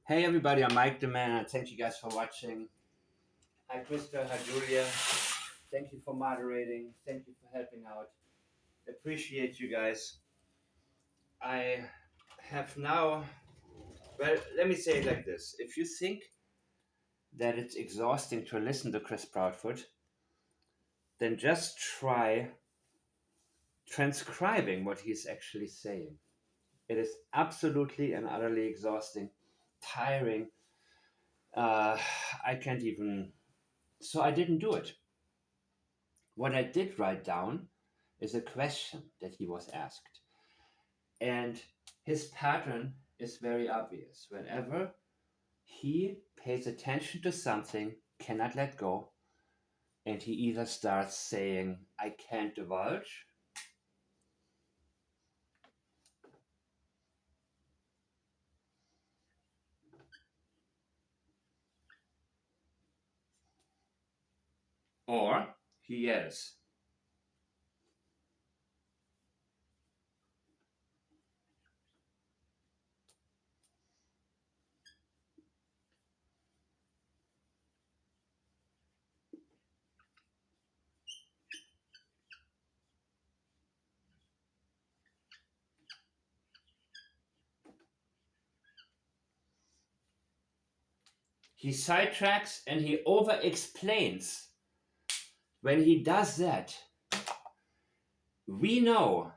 Hey everybody, I'm Mike the Man, and thank you guys for watching. Hi Krista, hi Julia. Thank you for moderating. Thank you for helping out. Appreciate you guys. I have now, well, let me say it like this. If you think that it's exhausting to listen to Chris Proudfoot, then just try transcribing what he's actually saying. It is absolutely and utterly exhausting, tiring. Uh, I can't even, so I didn't do it. What I did write down is a question that he was asked. And his pattern is very obvious. Whenever he pays attention to something, cannot let go, and he either starts saying, I can't divulge, or he yells. He sidetracks and he over explains. When he does that, we know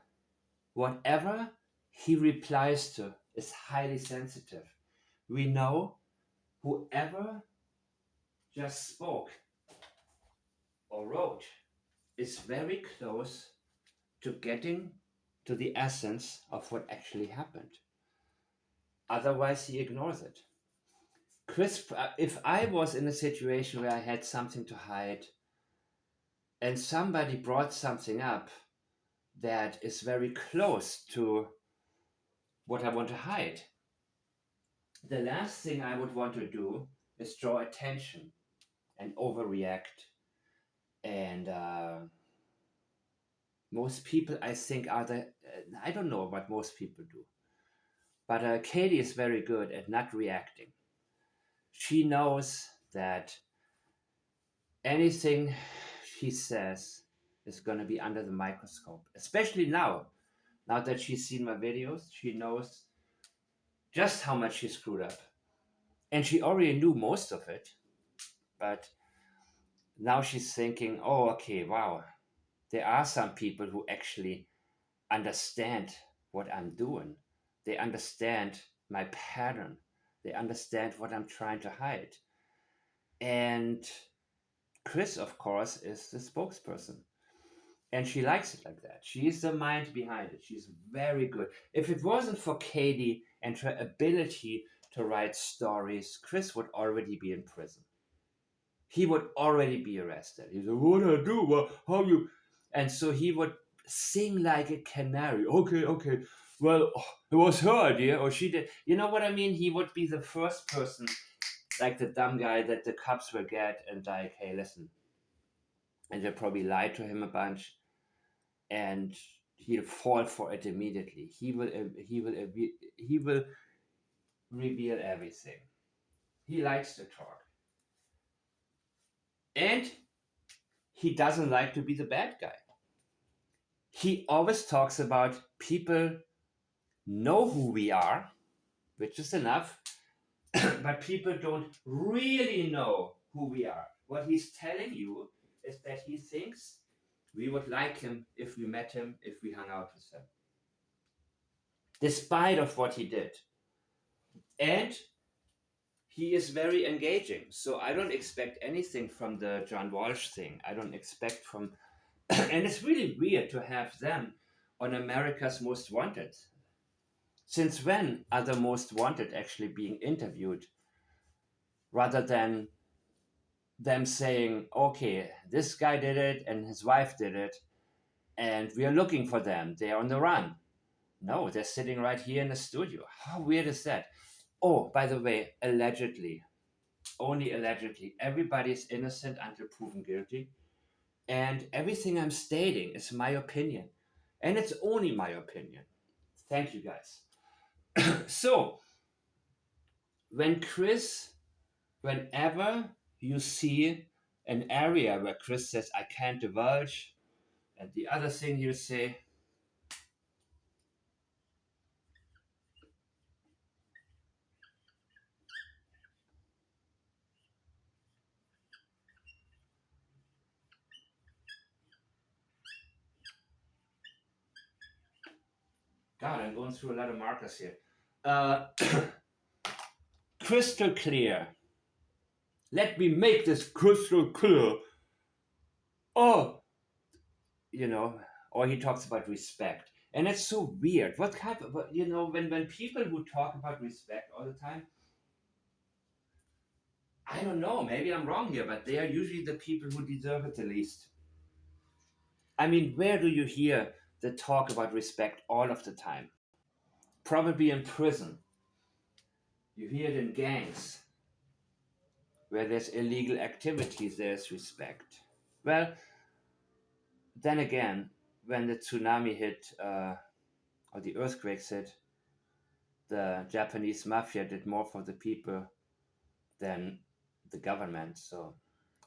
whatever he replies to is highly sensitive. We know whoever just spoke or wrote is very close to getting to the essence of what actually happened. Otherwise, he ignores it. Chris, if I was in a situation where I had something to hide and somebody brought something up that is very close to what I want to hide, the last thing I would want to do is draw attention and overreact. And most people, I think, are I don't know what most people do, but Katie is very good at not reacting. She knows that anything she says is going to be under the microscope, especially now. Now that she's seen my videos, she knows just how much she screwed up. And she already knew most of it, but now she's thinking, oh, okay, wow, there are some people who actually understand what I'm doing. They understand my pattern. They understand what I'm trying to hide. And Chris, of course, is the spokesperson. And she likes it like that. She is the mind behind it. She's very good. If it wasn't for Katie and her ability to write stories, Chris would already be in prison. He would already be arrested. He's like, what do I do? Well, how you? And so he would sing like a canary. Okay, okay. Well, it was her idea, or she did. You know what I mean? He would be the first person, like the dumb guy that the cops will get and like, hey, listen. And they'll probably lie to him a bunch, and he'll fall for it immediately. He will reveal everything. He likes to talk, and he doesn't like to be the bad guy. He always talks about people know who we are, which is enough, but people don't really know who we are. What he's telling you is that he thinks we would like him if we met him, if we hung out with him, despite of what he did. And he is very engaging. So I don't expect anything from the John Walsh thing. I don't expect from, and it's really weird to have them on America's Most Wanted. Since when are the Most Wanted actually being interviewed rather than them saying, okay, this guy did it and his wife did it, and we are looking for them. They're on the run. No, they're sitting right here in the studio. How weird is that? Oh, by the way, allegedly, only allegedly, everybody's innocent until proven guilty. And everything I'm stating is my opinion. And it's only my opinion. Thank you guys. So, when Chris, whenever you see an area where Chris says, I can't divulge, and the other thing you say, God, I'm going through a lot of markers here. Uh, crystal clear. Let me make this crystal clear. Oh, you know, or he talks about respect. And it's so weird. What kind of, when people who talk about respect all the time, I don't know, maybe I'm wrong here, but they are usually the people who deserve it the least. I mean, where do you hear the talk about respect all of the time? Probably in prison. You hear it in gangs. Where there's illegal activities, there's respect. Well, then again, when the tsunami hit, or the earthquakes hit, the Japanese mafia did more for the people than the government. So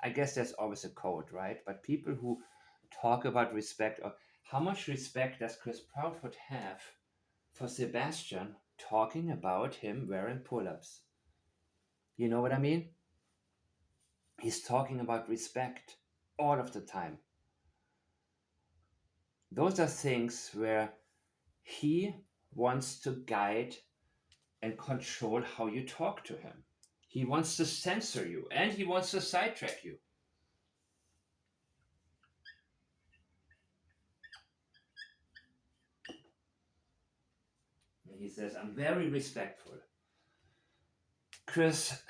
I guess there's always a code, right? But people who talk about respect, or how much respect does Chris Proudfoot have for Sebastian talking about him wearing pull ups? You know what I mean? He's talking about respect all of the time. Those are things where he wants to guide and control how you talk to him. He wants to censor you and he wants to sidetrack you. And he says, I'm very respectful. Chris,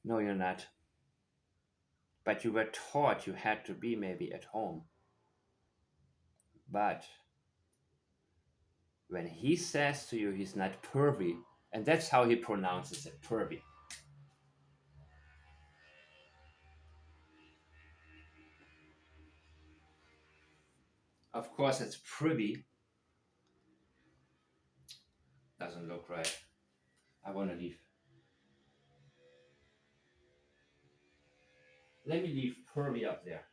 no, you're not. But you were taught you had to be maybe at home. But when he says to you he's not pervy, and that's how he pronounces it, pervy. Of course, it's privy. Doesn't look right. I want to leave. Let me leave pervy up there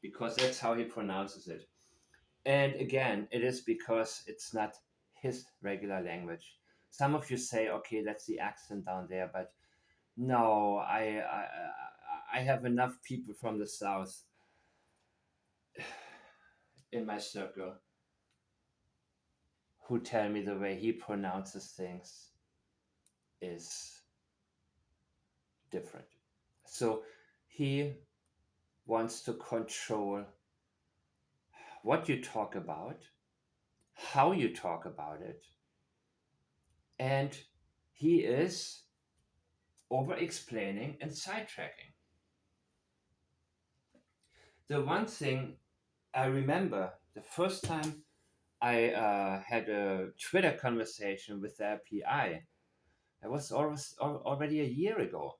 because that's how he pronounces it. And again, it is because it's not his regular language. Some of you say, okay, that's the accent down there, but no, I have enough people from the South in my circle who tell me the way he pronounces things is different. So he wants to control what you talk about, how you talk about it, and he is over explaining and sidetracking. The one thing I remember the first time I had a Twitter conversation with their PI, it was already a year ago.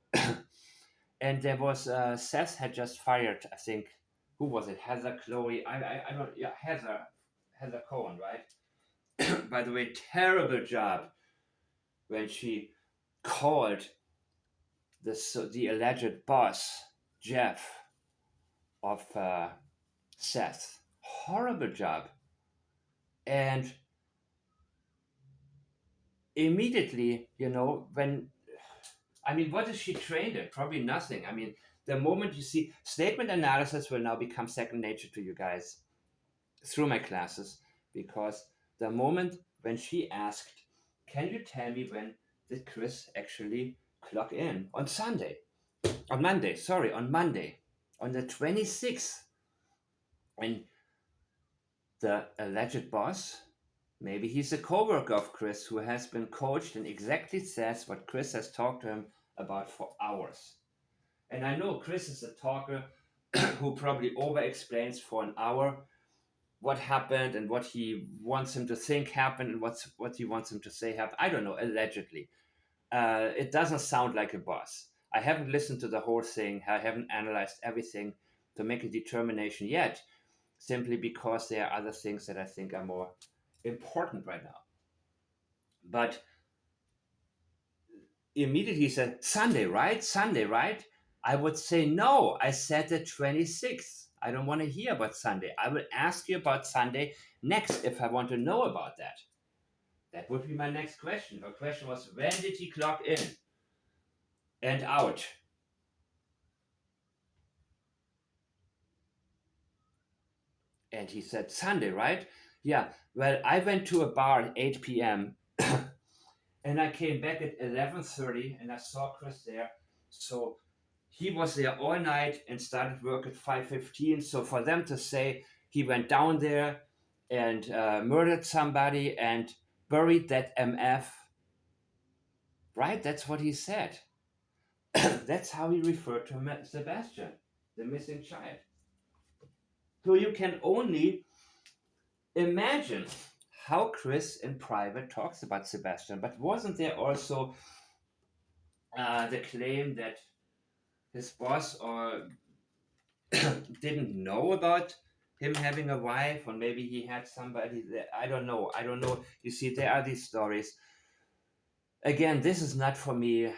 And there was Seth had just fired, I think, who was it? Heather Chloe. I don't, yeah, Heather Cohen, right? By the way, terrible job when she called the alleged boss, Jeff, of Seth. Horrible job. And immediately, what is she trained in? Probably nothing. I mean, the moment you see statement analysis will now become second nature to you guys through my classes, because the moment when she asked, can you tell me when did Chris actually clock in on Monday, on the 26th, and the alleged boss, maybe he's a co-worker of Chris who has been coached and exactly says what Chris has talked to him about for hours. And I know Chris is a talker who probably over-explains for an hour what happened and what he wants him to think happened and what he wants him to say happened. I don't know, allegedly. It doesn't sound like a boss. I haven't listened to the whole thing. I haven't analyzed everything to make a determination yet, simply because there are other things that I think are more important right now. But immediately he said, Sunday, right? Sunday, right? I would say, no, I said the 26th. I don't want to hear about Sunday. I will ask you about Sunday next if I want to know about that. That would be my next question. Her question was, when did he clock in and out? And he said, Sunday, right? Yeah. Well, I went to a bar at 8 p.m. and I came back at 11:30 and I saw Chris there. So he was there all night and started work at 5:15. So for them to say he went down there and murdered somebody and buried that MF, right? That's what he said. That's how he referred to Sebastian, the missing child. So you can only imagine how Chris in private talks about Sebastian. But wasn't there also the claim that his boss or didn't know about him having a wife, or maybe he had somebody that I don't know. I don't know. You see, there are these stories. Again, this is not for me.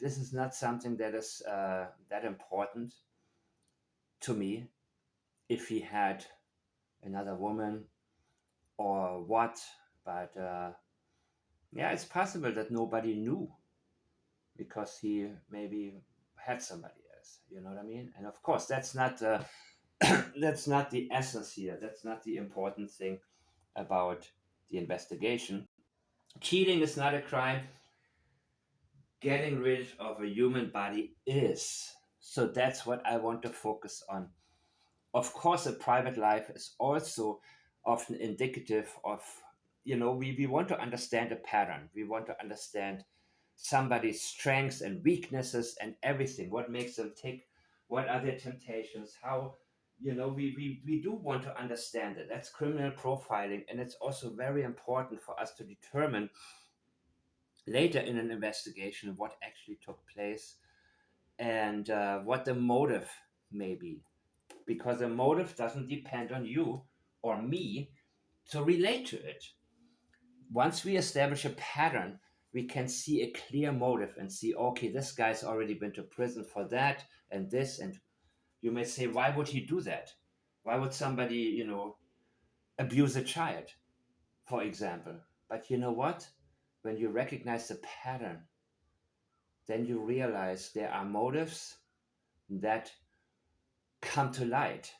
This is not something that is that important to me. If he had another woman or what, but yeah, it's possible that nobody knew because he maybe had somebody else. You know what I mean? And of course, that's not that's not the essence here. That's not the important thing about the investigation. Cheating is not a crime. Getting rid of a human body is. So that's what I want to focus on. Of course, a private life is also often indicative of, we want to understand a pattern. We want to understand somebody's strengths and weaknesses and everything. What makes them tick? What are their temptations? How, we do want to understand it. That's criminal profiling. And it's also very important for us to determine later in an investigation what actually took place and what the motive may be. Because the motive doesn't depend on you or me to relate to it. Once we establish a pattern, we can see a clear motive and see, okay, this guy's already been to prison for that and this. And you may say, why would he do that? Why would somebody, abuse a child, for example? But you know what? When you recognize the pattern, then you realize there are motives that come to light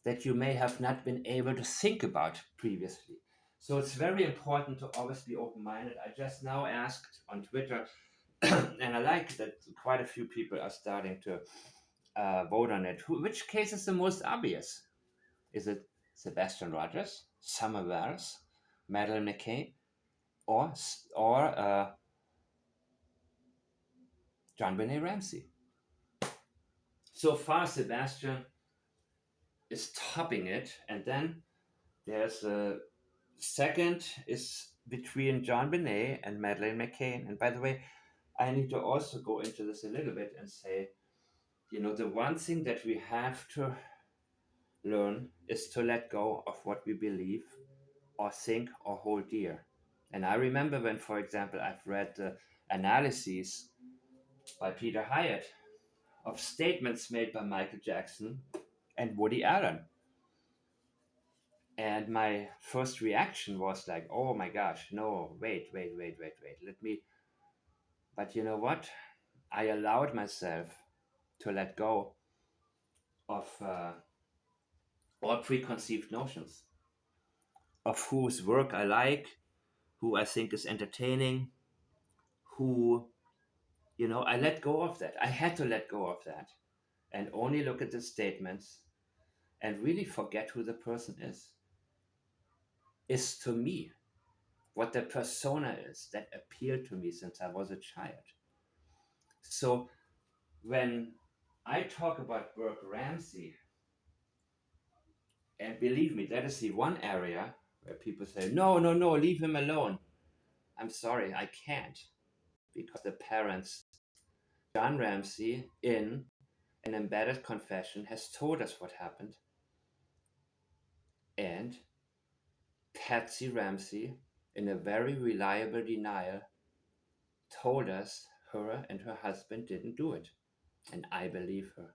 that you may have not been able to think about previously. So it's very important to always be open minded. I just now asked on Twitter, and I like that quite a few people are starting to vote on it. Which case is the most obvious? Is it Sebastian Rogers, Summer Wells, Madeleine McCain, or John Benet Ramsey? So far, Sebastian is topping it, and then there's a second is between John Benet and Madeleine McCain. And by the way, I need to also go into this a little bit and say, the one thing that we have to learn is to let go of what we believe or think or hold dear. And I remember when, for example, I've read the analyses by Peter Hyatt of statements made by Michael Jackson and Woody Allen. And my first reaction was like, oh my gosh, no, wait. Let me. But you know what? I allowed myself to let go of all preconceived notions of whose work I like, who I think is entertaining, who, I let go of that. I had to let go of that and only look at the statements and really forget who the person is to me what the persona is that appealed to me since I was a child. So when I talk about Burke Ramsey, and believe me, that is the one area where people say, no, leave him alone. I'm sorry, I can't. Because the parents, John Ramsey, in an embedded confession, has told us what happened. And Patsy Ramsey, in a very reliable denial, told us her and her husband didn't do it. And I believe her.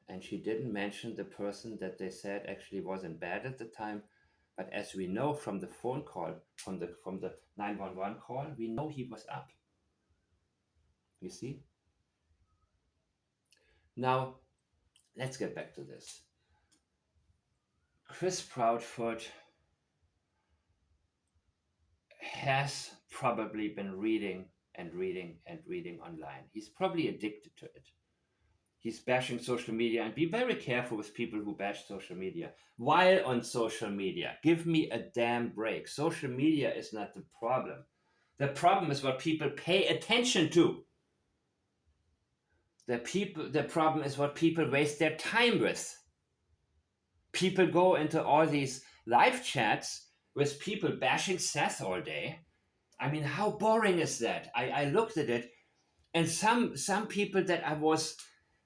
And she didn't mention the person that they said actually wasn't bad at the time. But as we know from the phone call, from the 911 call, we know he was up. You see? Now, let's get back to this. Chris Proudfoot has probably been reading and reading and reading online. He's probably addicted to it. He's bashing social media, and be very careful with people who bash social media while on social media. Give me a damn break. Social media is not the problem. The problem is what people pay attention to. The problem is what people waste their time with. People go into all these live chats with people bashing Seth all day. I mean, how boring is that? I looked at it, and some people that I was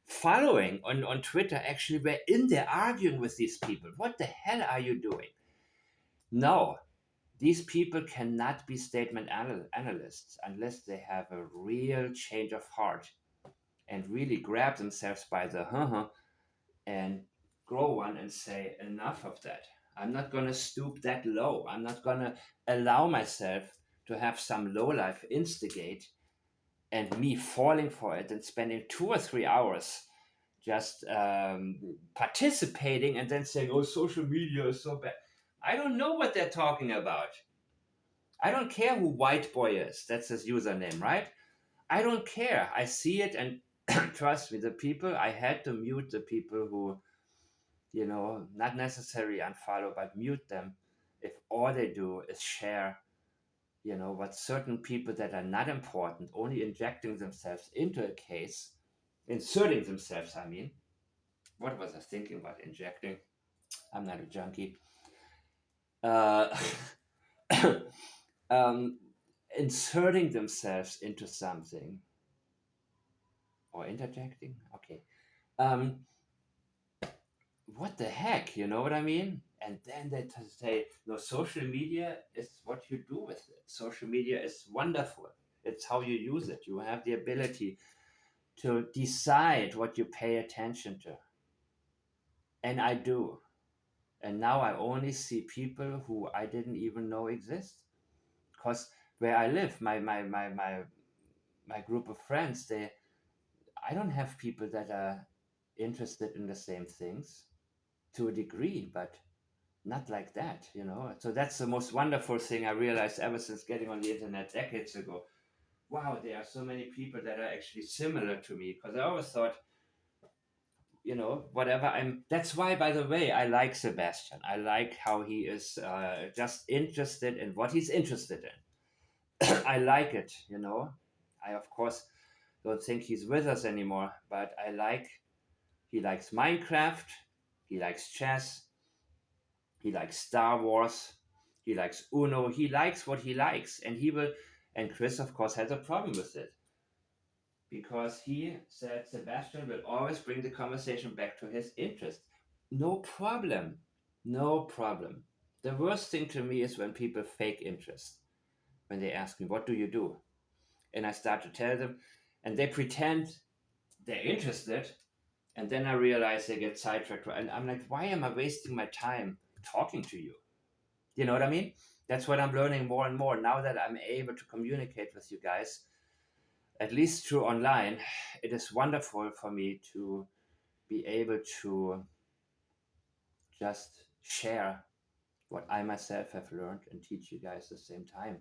following on Twitter actually were in there arguing with these people. What the hell are you doing? No, these people cannot be statement analysts unless they have a real change of heart and really grab themselves by the and grow one and say, enough of that. I'm not going to stoop that low. I'm not going to allow myself to have some lowlife instigate and me falling for it and spending 2 or 3 hours just participating and then saying, oh, social media is so bad. I don't know what they're talking about. I don't care who White Boy is. That's his username, right? I don't care. I see it, and trust me, the people, I had to mute the people who, not necessarily unfollow, but mute them if all they do is share, what certain people that are not important, only injecting themselves into a case, inserting themselves, I mean. What was I thinking about injecting? I'm not a junkie. Uh, um, inserting themselves into something or interjecting. Okay. Um, what the heck? You know what I mean? And then they say, no, social media is what you do with it. Social media is wonderful. It's how you use it. You have the ability to decide what you pay attention to. And I do. And now I only see people who I didn't even know exist. Because where I live, my group of friends, I don't have people that are interested in the same things to a degree, but not like that. So that's the most wonderful thing I realized ever since getting on the internet decades ago. Wow, there are so many people that are actually similar to me, because I always thought, whatever that's why, by the way, I like Sebastian. I like how he is just interested in what he's interested in. I like it. I, of course, don't think he's with us anymore, but he likes Minecraft, he likes chess, he likes Star Wars, he likes Uno, he likes what he likes, and Chris, of course, has a problem with it. Because he said Sebastian will always bring the conversation back to his interest. No problem. No problem. The worst thing to me is when people fake interest. When they ask me, what do you do? And I start to tell them, and they pretend they're interested. And then I realize they get sidetracked. And I'm like, why am I wasting my time talking to you? You know what I mean? That's what I'm learning more and more. Now that I'm able to communicate with you guys, at least through online, it is wonderful for me to be able to just share what I myself have learned and teach you guys at the same time,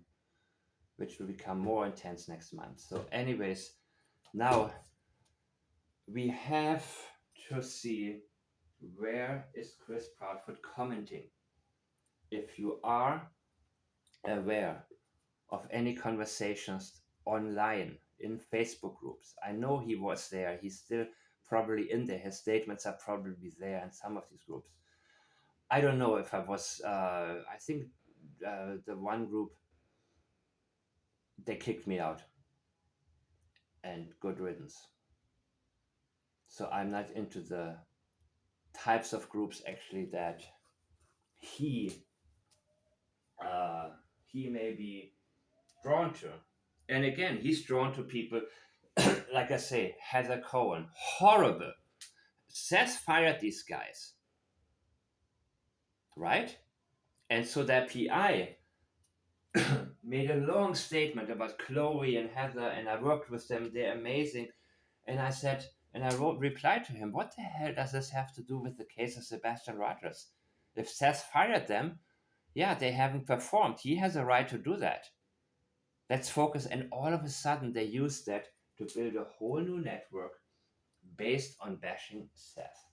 which will become more intense next month. So anyways, now we have to see, where is Chris Proudfoot commenting. If you are aware of any conversations online in Facebook groups, I know he was there. He's still probably in there. His statements are probably there in some of these groups. I don't know if I was, I think the one group, they kicked me out, and good riddance. So I'm not into the types of groups actually that he may be drawn to. And again, he's drawn to people, like I say, Heather Cohen, horrible. Seth fired these guys, right? And so that PI made a long statement about Chloe and Heather, and I worked with them, they're amazing. And I said, and I replied to him, what the hell does this have to do with the case of Sebastian Rogers? If Seth fired them, yeah, they haven't performed. He has a right to do that. Let's focus. And all of a sudden, they used that to build a whole new network based on bashing Seth.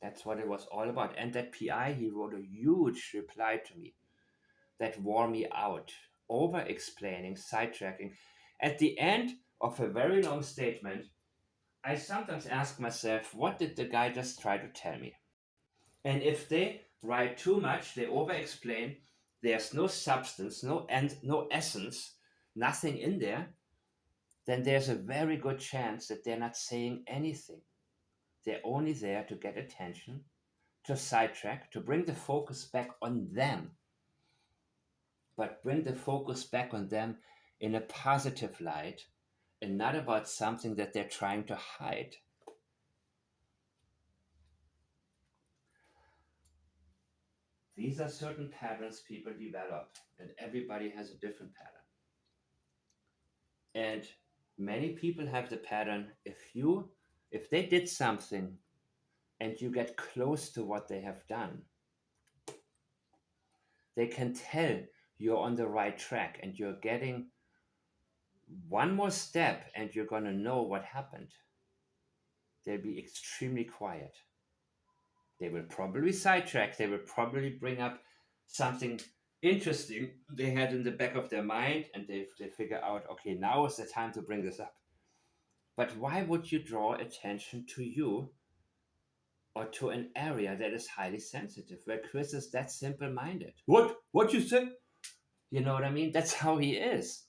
That's what it was all about. And that PI, he wrote a huge reply to me that wore me out, over explaining, sidetracking. At the end of a very long statement, I sometimes ask myself, what did the guy just try to tell me? And if they write too much, they over explain, there's no substance, no essence, nothing in there, then there's a very good chance that they're not saying anything. They're only there to get attention, to sidetrack, to bring the focus back on them. But bring the focus back on them in a positive light and not about something that they're trying to hide. These are certain patterns people develop, and everybody has a different pattern. And many people have the pattern, if they did something and you get close to what they have done, they can tell you're on the right track and you're getting one more step and you're going to know what happened. They'll be extremely quiet. They will probably sidetrack. They will probably bring up something interesting they had in the back of their mind, and they figure out, okay, now is the time to bring this up. But why would you draw attention to you or to an area that is highly sensitive, where Chris is that simple minded? What you say? You know what I mean? That's how he is.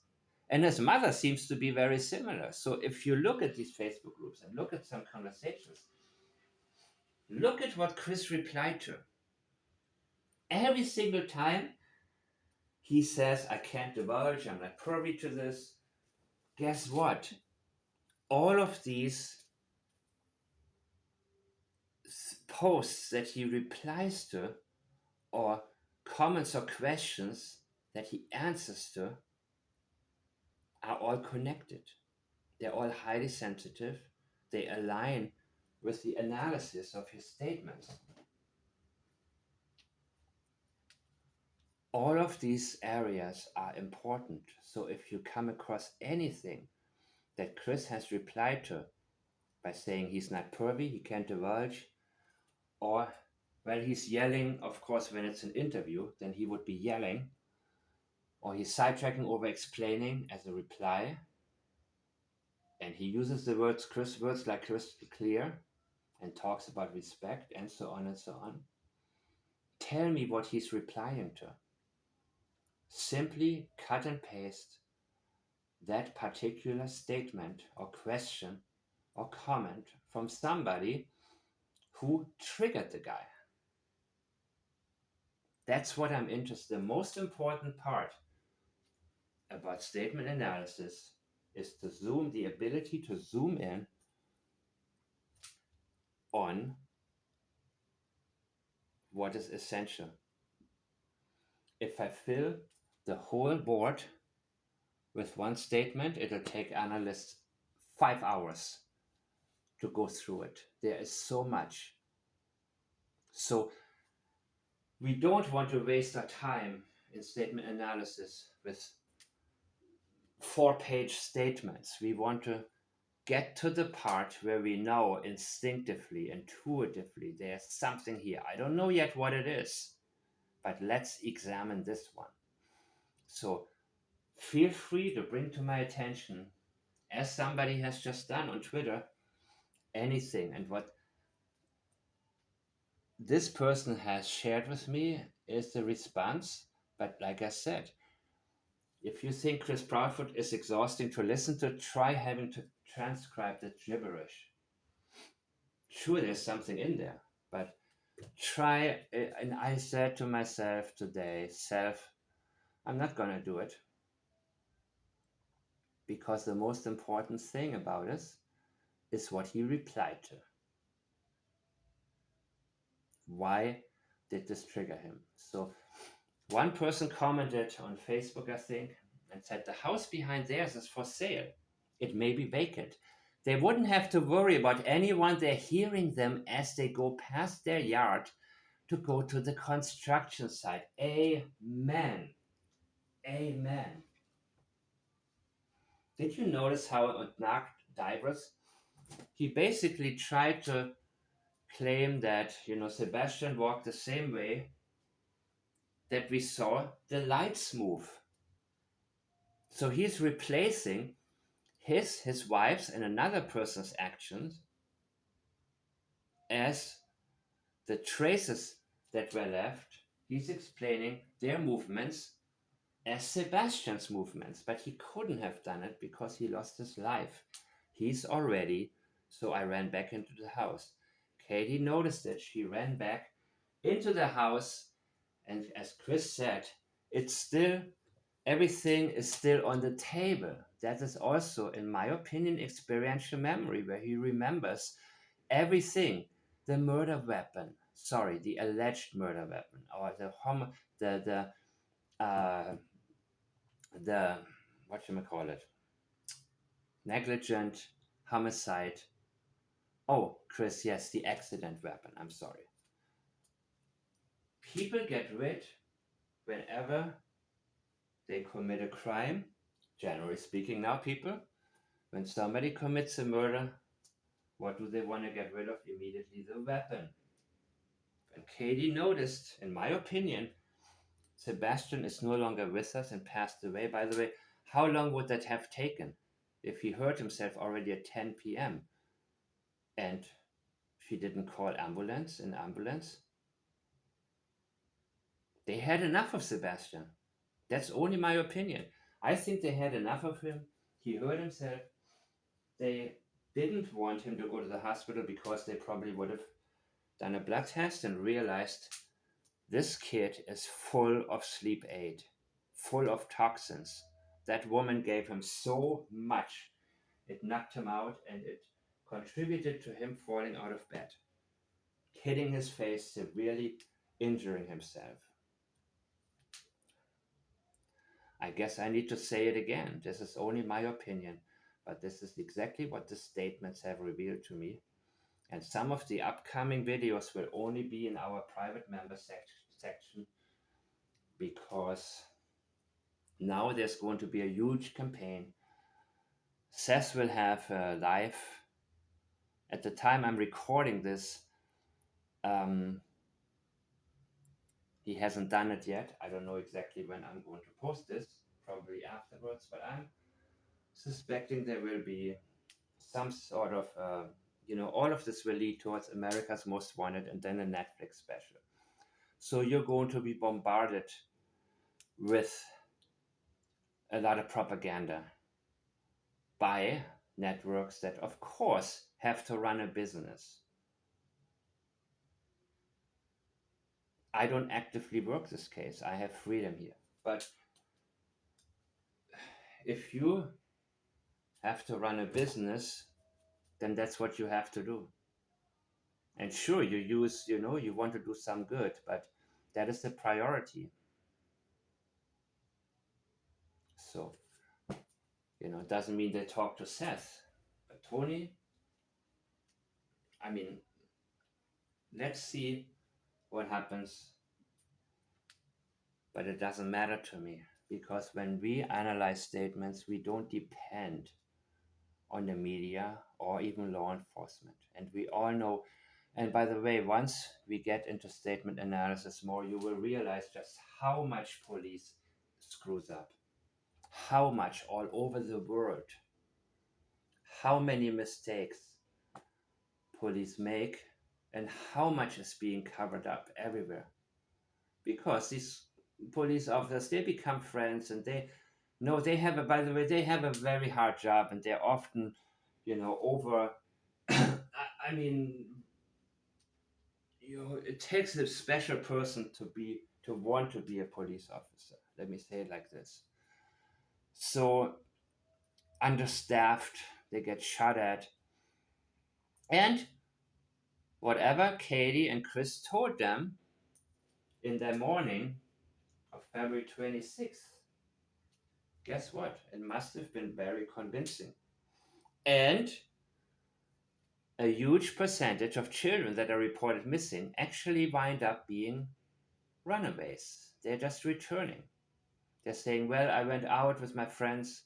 And his mother seems to be very similar. So if you look at these Facebook groups and look at some conversations, look at what Chris replied to. Every single time he says, I can't divulge, I'm not privy to this. Guess what? All of these posts that he replies to, or comments or questions that he answers to, are all connected. They're all highly sensitive. They align with the analysis of his statements. All of these areas are important. So if you come across anything that Chris has replied to by saying he's not privy, he can't divulge, or well, he's yelling, of course, when it's an interview, then he would be yelling, or he's sidetracking over explaining as a reply, and he uses the words like crystal clear, and talks about respect, and so on and so on. Tell me what he's replying to. Simply cut and paste that particular statement or question or comment from somebody who triggered the guy. That's what I'm interested in. The most important part about statement analysis is the ability to zoom in on what is essential. If I fill the whole board with one statement, it'll take analysts 5 hours to go through it. There is so much. So we don't want to waste our time in statement analysis with 4-page statements. We want to get to the part where we know instinctively, intuitively, there's something here. I don't know yet what it is, but let's examine this one. So feel free to bring to my attention, as somebody has just done on Twitter, anything. And what this person has shared with me is the response. But like I said, if you think Chris Proudfoot is exhausting to listen to, try having to transcribe the gibberish. Sure, there's something in there, but try. And I said to myself today, I'm not going to do it. because the most important thing about this is what he replied to. Why did this trigger him? So one person commented on Facebook, I think, and said the house behind theirs is for sale. It may be vacant. They wouldn't have to worry about anyone there hearing them as they go past their yard to go to the construction site. Amen. Amen. Did you notice how Mark Divers, he basically tried to claim that, Sebastian walked the same way that we saw the lights move. So he's replacing his wife's and another person's actions as the traces that were left. He's explaining their movements as Sebastian's movements, but he couldn't have done it because he lost his life. He's already, so I ran back into the house. Katie noticed it. She ran back into the house, and as Chris said, it's still, everything is still on the table. That is also, in my opinion, experiential memory, where he remembers everything. The murder weapon, sorry, the alleged murder weapon, or the what you call it, negligent homicide. Oh, Chris, yes, the accident weapon. I'm sorry. People get rid whenever they commit a crime. Generally speaking, now people, when somebody commits a murder, what do they want to get rid of immediately? The weapon. And Katie noticed, in my opinion, Sebastian is no longer with us and passed away. By the way, how long would that have taken if he hurt himself already at 10 p.m. and she didn't call ambulance? They had enough of Sebastian. That's only my opinion. I think they had enough of him. He hurt himself. They didn't want him to go to the hospital because they probably would have done a blood test and realized this kid is full of sleep aid, full of toxins. That woman gave him so much. It knocked him out and it contributed to him falling out of bed, hitting his face, severely injuring himself. I guess I need to say it again. This is only my opinion, but this is exactly what the statements have revealed to me. And some of the upcoming videos will only be in our private member section because now there's going to be a huge campaign. Seth will have a live. At the time I'm recording this, he hasn't done it yet. I don't know exactly when I'm going to post this, probably afterwards, but I'm suspecting there will be some sort of, all of this will lead towards America's Most Wanted and then a Netflix special. So you're going to be bombarded with a lot of propaganda by networks that, of course, have to run a business. I don't actively work this case. I have freedom here. But if you have to run a business, then that's what you have to do. And sure, you want to do some good, but that is the priority. So, it doesn't mean they talk to Seth. But Tony, I mean, let's see what happens. But it doesn't matter to me because when we analyze statements, we don't depend on the media or even law enforcement. And we all know, and by the way, once we get into statement analysis more, you will realize just how much police screws up, how much all over the world, how many mistakes police make, and how much is being covered up everywhere. Because these police officers, they become friends and they have by the way, they have a very hard job and they're often, over, I mean, it takes a special person to want to be a police officer. Let me say it like this. So understaffed, they get shot at. And whatever Katie and Chris told them in the morning of February 26th, guess what? It must have been very convincing. And a huge percentage of children that are reported missing actually wind up being runaways. They're just returning. They're saying, well, I went out with my friends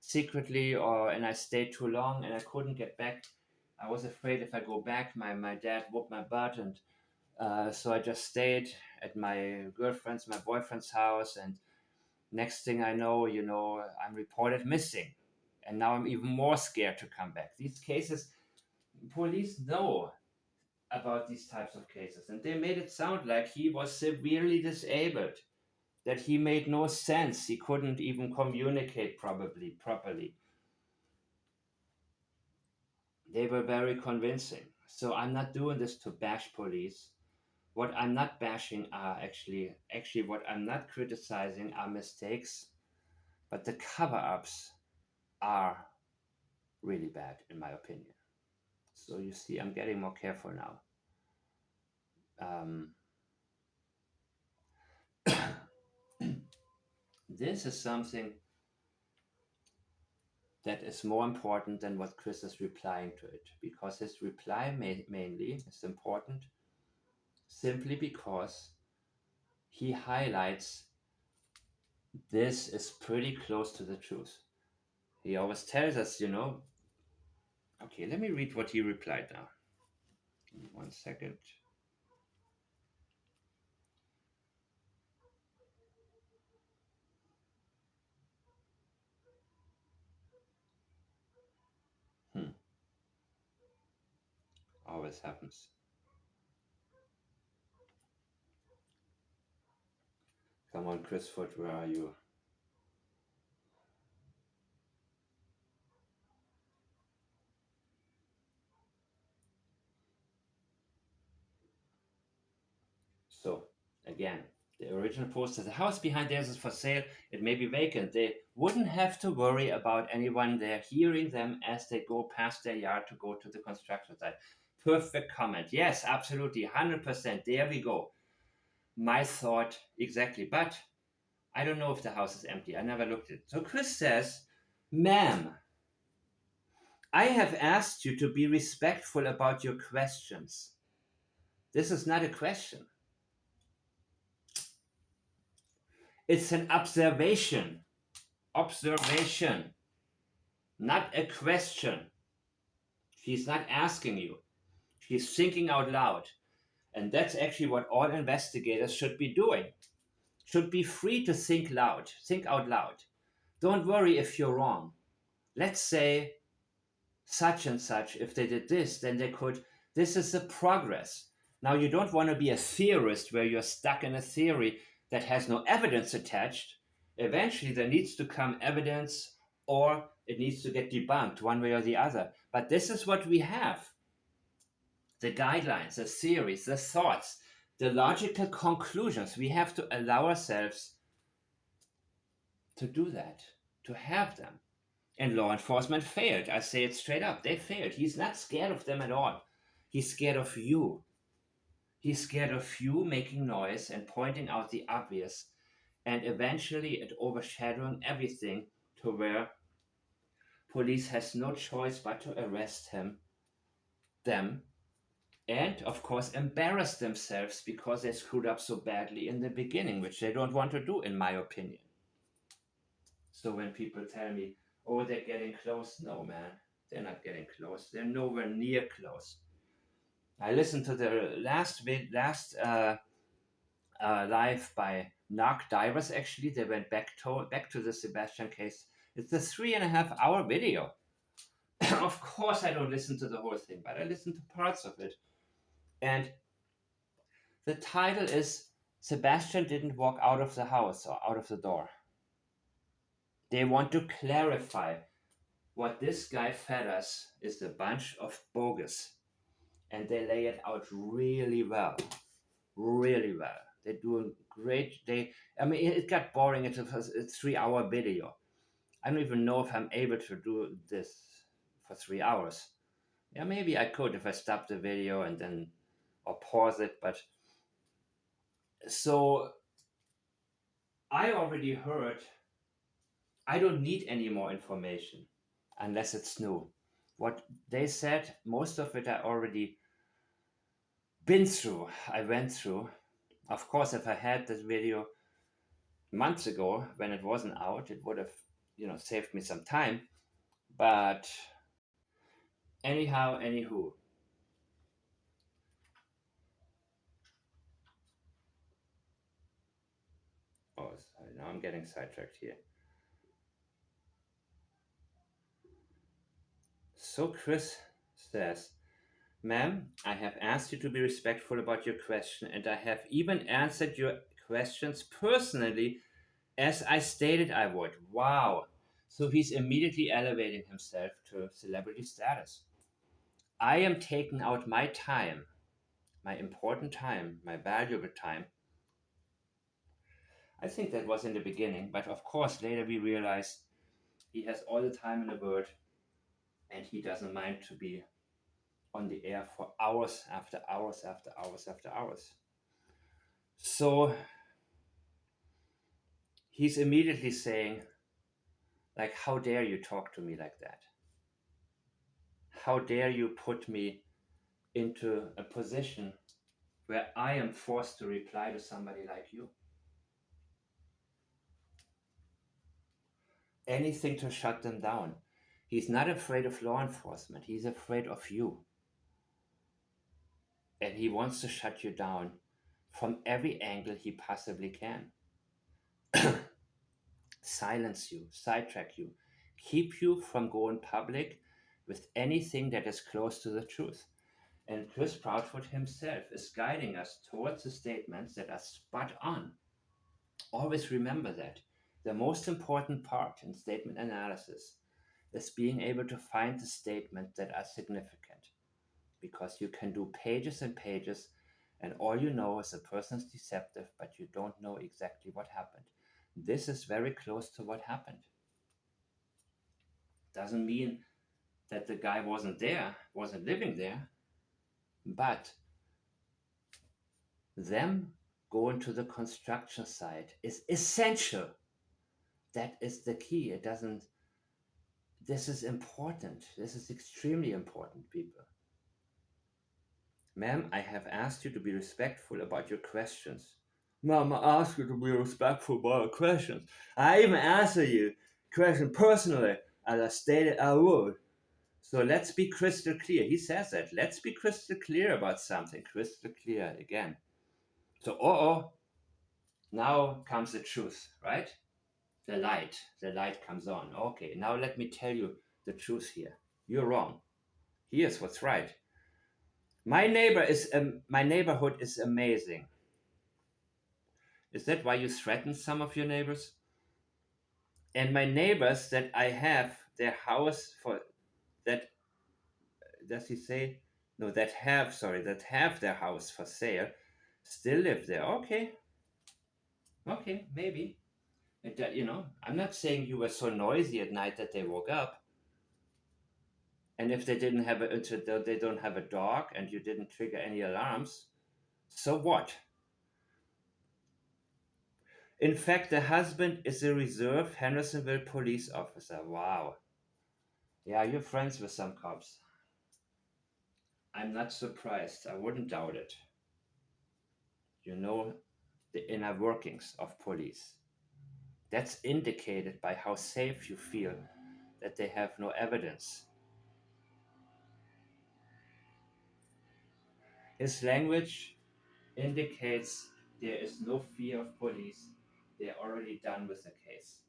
secretly, and I stayed too long and I couldn't get back. I was afraid if I go back, my dad whooped my butt. And so I just stayed at my girlfriend's, my boyfriend's house. And next thing I know, I'm reported missing. And now I'm even more scared to come back. These cases, police know about these types of cases. And they made it sound like he was severely disabled, that he made no sense. He couldn't even communicate properly. They were very convincing. So I'm not doing this to bash police. What I'm not bashing are actually what I'm not criticizing are mistakes, but the cover-ups are really bad in my opinion. So you see, I'm getting more careful now. Um, this is something that is more important than what Chris is replying to it, because his reply mainly is important simply because he highlights this is pretty close to the truth. He always tells us, Okay, let me read what he replied now. Give me 1 second. Always happens. Come on, Chris Foot, where are you? So, again, the original post says the house behind theirs is for sale. It may be vacant. They wouldn't have to worry about anyone there hearing them as they go past their yard to go to the construction site. Perfect comment. Yes, absolutely. 100%. There we go. My thought exactly. But I don't know if the house is empty. I never looked at it. So Chris says, ma'am, I have asked you to be respectful about your questions. This is not a question. It's an observation. Observation, not a question. She's not asking you. She's thinking out loud. And that's actually what all investigators should be doing. Should be free to think out loud. Don't worry if you're wrong. Let's say such and such, if they did this, then they could. This is the progress. Now, you don't want to be a theorist where you're stuck in a theory that has no evidence attached. Eventually, there needs to come evidence, or it needs to get debunked one way or the other. But this is what we have: the guidelines, the theories, the thoughts, the logical conclusions. We have to allow ourselves to do that, to have them. And law enforcement failed. I say it straight up. They failed. He's not scared of them at all. He's scared of you. He's scared of you making noise and pointing out the obvious, and eventually it overshadowing everything to where police has no choice but to arrest them, and of course embarrass themselves because they screwed up so badly in the beginning, which they don't want to do, in my opinion. So when people tell me, oh, they're getting close, no, man, they're not getting close. They're nowhere near close. I listened to the last live by narc divers. Actually, they went back to the Sebastian case. It's a 3.5 hour video. Of course, I don't listen to the whole thing, but I listen to parts of it. And the title is Sebastian didn't walk out of the house or out of the door. They want to clarify what this guy fed us is a bunch of bogus. And they lay it out really well. Really well. They're doing great. It got boring. It's a 3-hour video. I don't even know if I'm able to do this for 3 hours. Yeah, maybe I could if I stop the video and then or pause it, but so I already heard I don't need any more information unless it's new. What they said, most of it I already been through, I went through. Of course, if I had this video months ago when it wasn't out, it would have, saved me some time. But anyhow, anywho, oh, sorry, now I'm getting sidetracked here. So Chris says, Ma'am, I have asked you to be respectful about your question, and I have even answered your questions personally as I stated I would. Wow. So he's immediately elevating himself to celebrity status. I am taking out my time, my important time, my valuable time. I think that was in the beginning, but of course, later we realized he has all the time in the world and he doesn't mind to be on the air for hours after hours after hours after hours. So he's immediately saying, like, how dare you talk to me like that? How dare you put me into a position where I am forced to reply to somebody like you? Anything to shut them down. He's not afraid of law enforcement, he's afraid of you. And he wants to shut you down from every angle he possibly can. Silence you, sidetrack you, keep you from going public with anything that is close to the truth. And Chris Proudfoot himself is guiding us towards the statements that are spot on. Always remember that. The most important part in statement analysis is being able to find the statements that are significant. Because you can do pages and pages, and all you know is a person's deceptive, but you don't know exactly what happened. This is very close to what happened. Doesn't mean that the guy wasn't there, wasn't living there, but them going to the construction site is essential. That is the key. It doesn't, this is important. This is extremely important, people. Ma'am, I have asked you to be respectful about your questions. Ma'am, I asked you to be respectful about your questions. I even answered you question personally, as I stated I would. So let's be crystal clear. He says that. Let's be crystal clear about something. Crystal clear again. So, now comes the truth, right? The light. The light comes on. Okay, now let me tell you the truth here. You're wrong. Here's what's right. My neighborhood is amazing. Is that why you threaten some of your neighbors? And my neighbors that I have their house for that does he say no that have their house for sale still live there. Okay, maybe. I'm not saying you were so noisy at night that they woke up. And if they didn't have they don't have a dog and you didn't trigger any alarms, so what? In fact, the husband is a reserve Hendersonville police officer. Wow. Yeah, you're friends with some cops. I'm not surprised. I wouldn't doubt it. You know the inner workings of police. That's indicated by how safe you feel that they have no evidence. His language indicates there is no fear of police. They're already done with the case.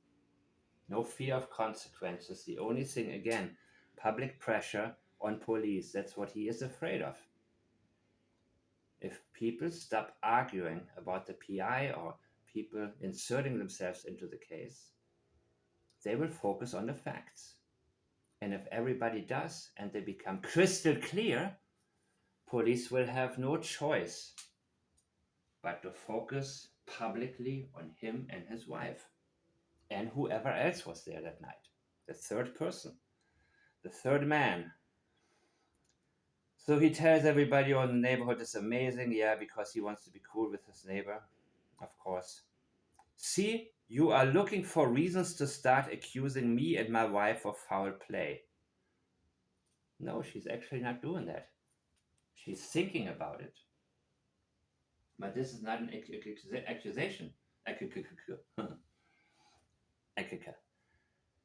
No fear of consequences. The only thing, again, public pressure on police. That's what he is afraid of. If people stop arguing about the PI or people inserting themselves into the case, they will focus on the facts. And if everybody does and they become crystal clear, police will have no choice but to focus publicly on him and his wife. and whoever else was there that night. The third person, the third man. So he tells everybody, oh, the neighborhood is amazing. Yeah, because he wants to be cool with his neighbor, of course. See, you are looking for reasons to start accusing me and my wife of foul play. No, she's actually not doing that. She's thinking about it. But this is not an accusation.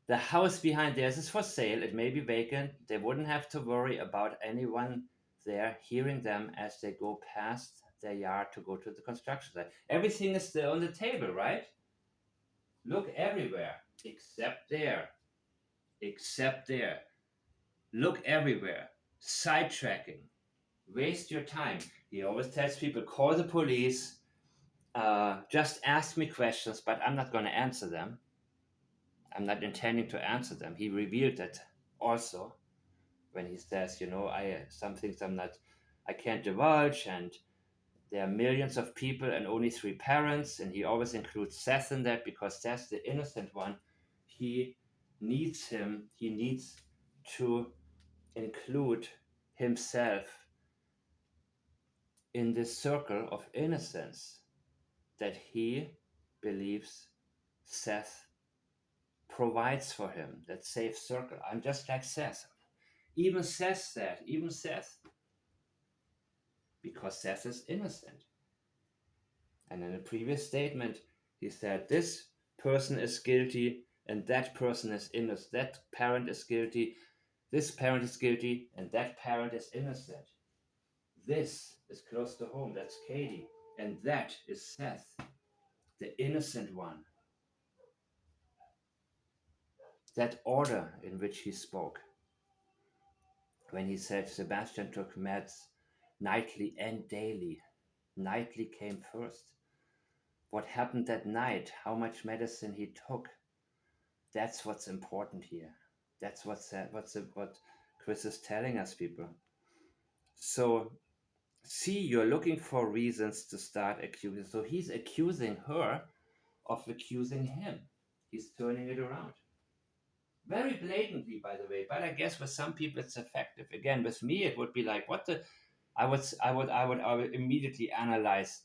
The house behind theirs is for sale. It may be vacant. They wouldn't have to worry about anyone there hearing them as they go past their yard to go to the construction site. Everything is still on the table, right? Look everywhere, except there. Except there. Look everywhere. Sidetracking. Waste your time. He always tells people, call the police. Just ask me questions, but I'm not going to answer them. I'm not intending to answer them. He revealed that also when he says, some things I can't divulge, and there are millions of people and only 3 parents, and he always includes Seth in that because Seth's the innocent one. He needs to include himself in this circle of innocence that he believes Seth provides for him, that safe circle. I'm just like Seth. Even Seth, because Seth is innocent. And in a previous statement, he said, this person is guilty and that person is innocent. That parent is guilty, this parent is guilty, and that parent is innocent. This is close to home, that's Katie. And that is Seth, the innocent one. That order in which he spoke, when he said Sebastian took meds nightly and daily. Nightly came first. What happened that night, how much medicine he took, that's what's important here. That's what Chris is telling us, people. So, see, you're looking for reasons to start accusing. So he's accusing her of accusing him. He's turning it around. Very blatantly, by the way, but I guess with some people it's effective. Again, with me, it would be like, I would immediately analyze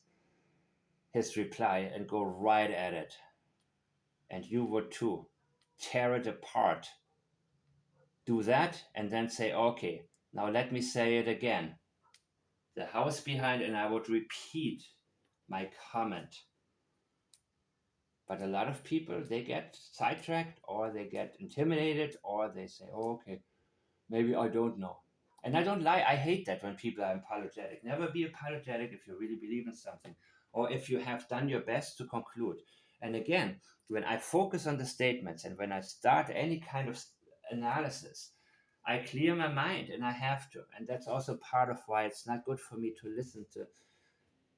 his reply and go right at it. And you would too. Tear it apart. Do that and then say, okay, now let me say it again. The house behind, and I would repeat my comment. But a lot of people, they get sidetracked or they get intimidated or they say, oh, okay, maybe I don't know. And I don't lie. I hate that when people are apologetic. Never be apologetic if you really believe in something or if you have done your best to conclude. And again, when I focus on the statements and when I start any kind of analysis, I clear my mind, and I have to. And that's also part of why it's not good for me to listen to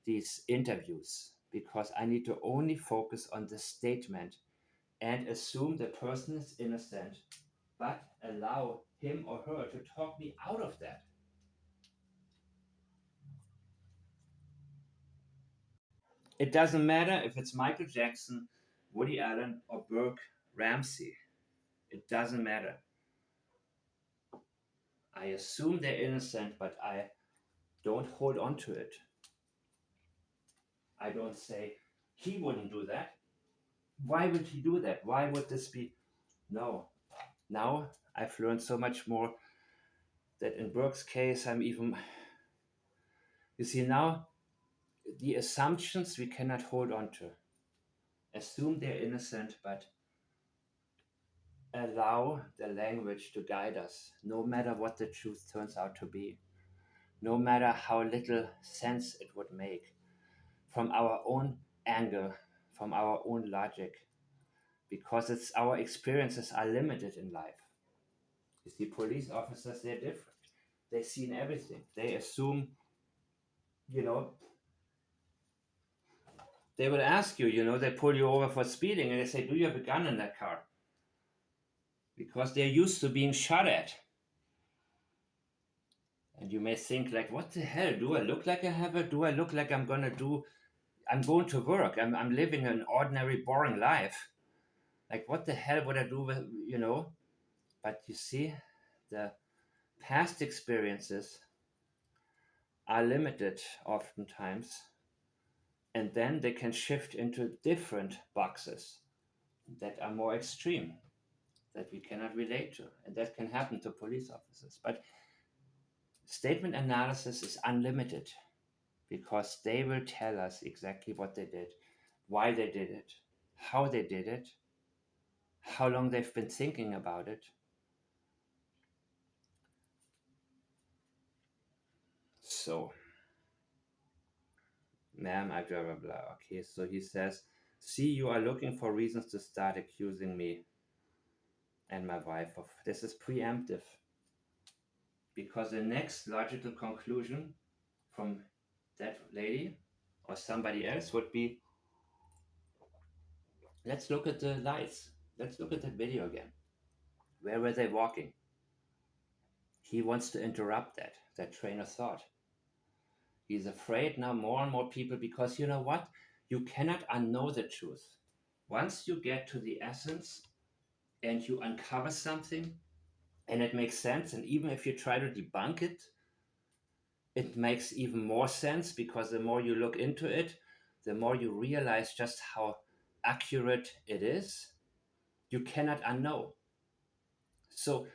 these interviews, because I need to only focus on the statement and assume the person is innocent, but allow him or her to talk me out of that. It doesn't matter if it's Michael Jackson, Woody Allen, or Burke Ramsey. It doesn't matter. I assume they're innocent, but I don't hold on to it. I don't say, he wouldn't do that. Why would he do that? Why would this be? No. Now I've learned so much more that in Burke's case, you see, now the assumptions we cannot hold on to. Assume they're innocent, but allow the language to guide us, no matter what the truth turns out to be, no matter how little sense it would make from our own angle, from our own logic, because it's our experiences are limited in life. You see, police officers, they're different. They've seen everything. They assume, they will ask you, they pull you over for speeding and they say, do you have a gun in that car? Because they're used to being shot at. And you may think like, what the hell? Do I look like I have it? Do I look like I'm going to work? I'm living an ordinary, boring life. Like, what the hell would I do with, But you see, the past experiences are limited oftentimes, and then they can shift into different boxes that are more extreme, that we cannot relate to. And that can happen to police officers. But statement analysis is unlimited because they will tell us exactly what they did, why they did it, how they did it, how long they've been thinking about it. So, ma'am, I blah blah blah. Okay, so he says, see, you are looking for reasons to start accusing me and my wife of this is preemptive. Because the next logical conclusion from that lady or somebody else would be, let's look at the lights. Let's look at that video again. Where were they walking? He wants to interrupt that train of thought. He's afraid now more and more people, because you know what? You cannot unknow the truth. Once you get to the essence and you uncover something and it makes sense, and even if you try to debunk it, it makes even more sense, because the more you look into it, the more you realize just how accurate it is. You cannot unknow. So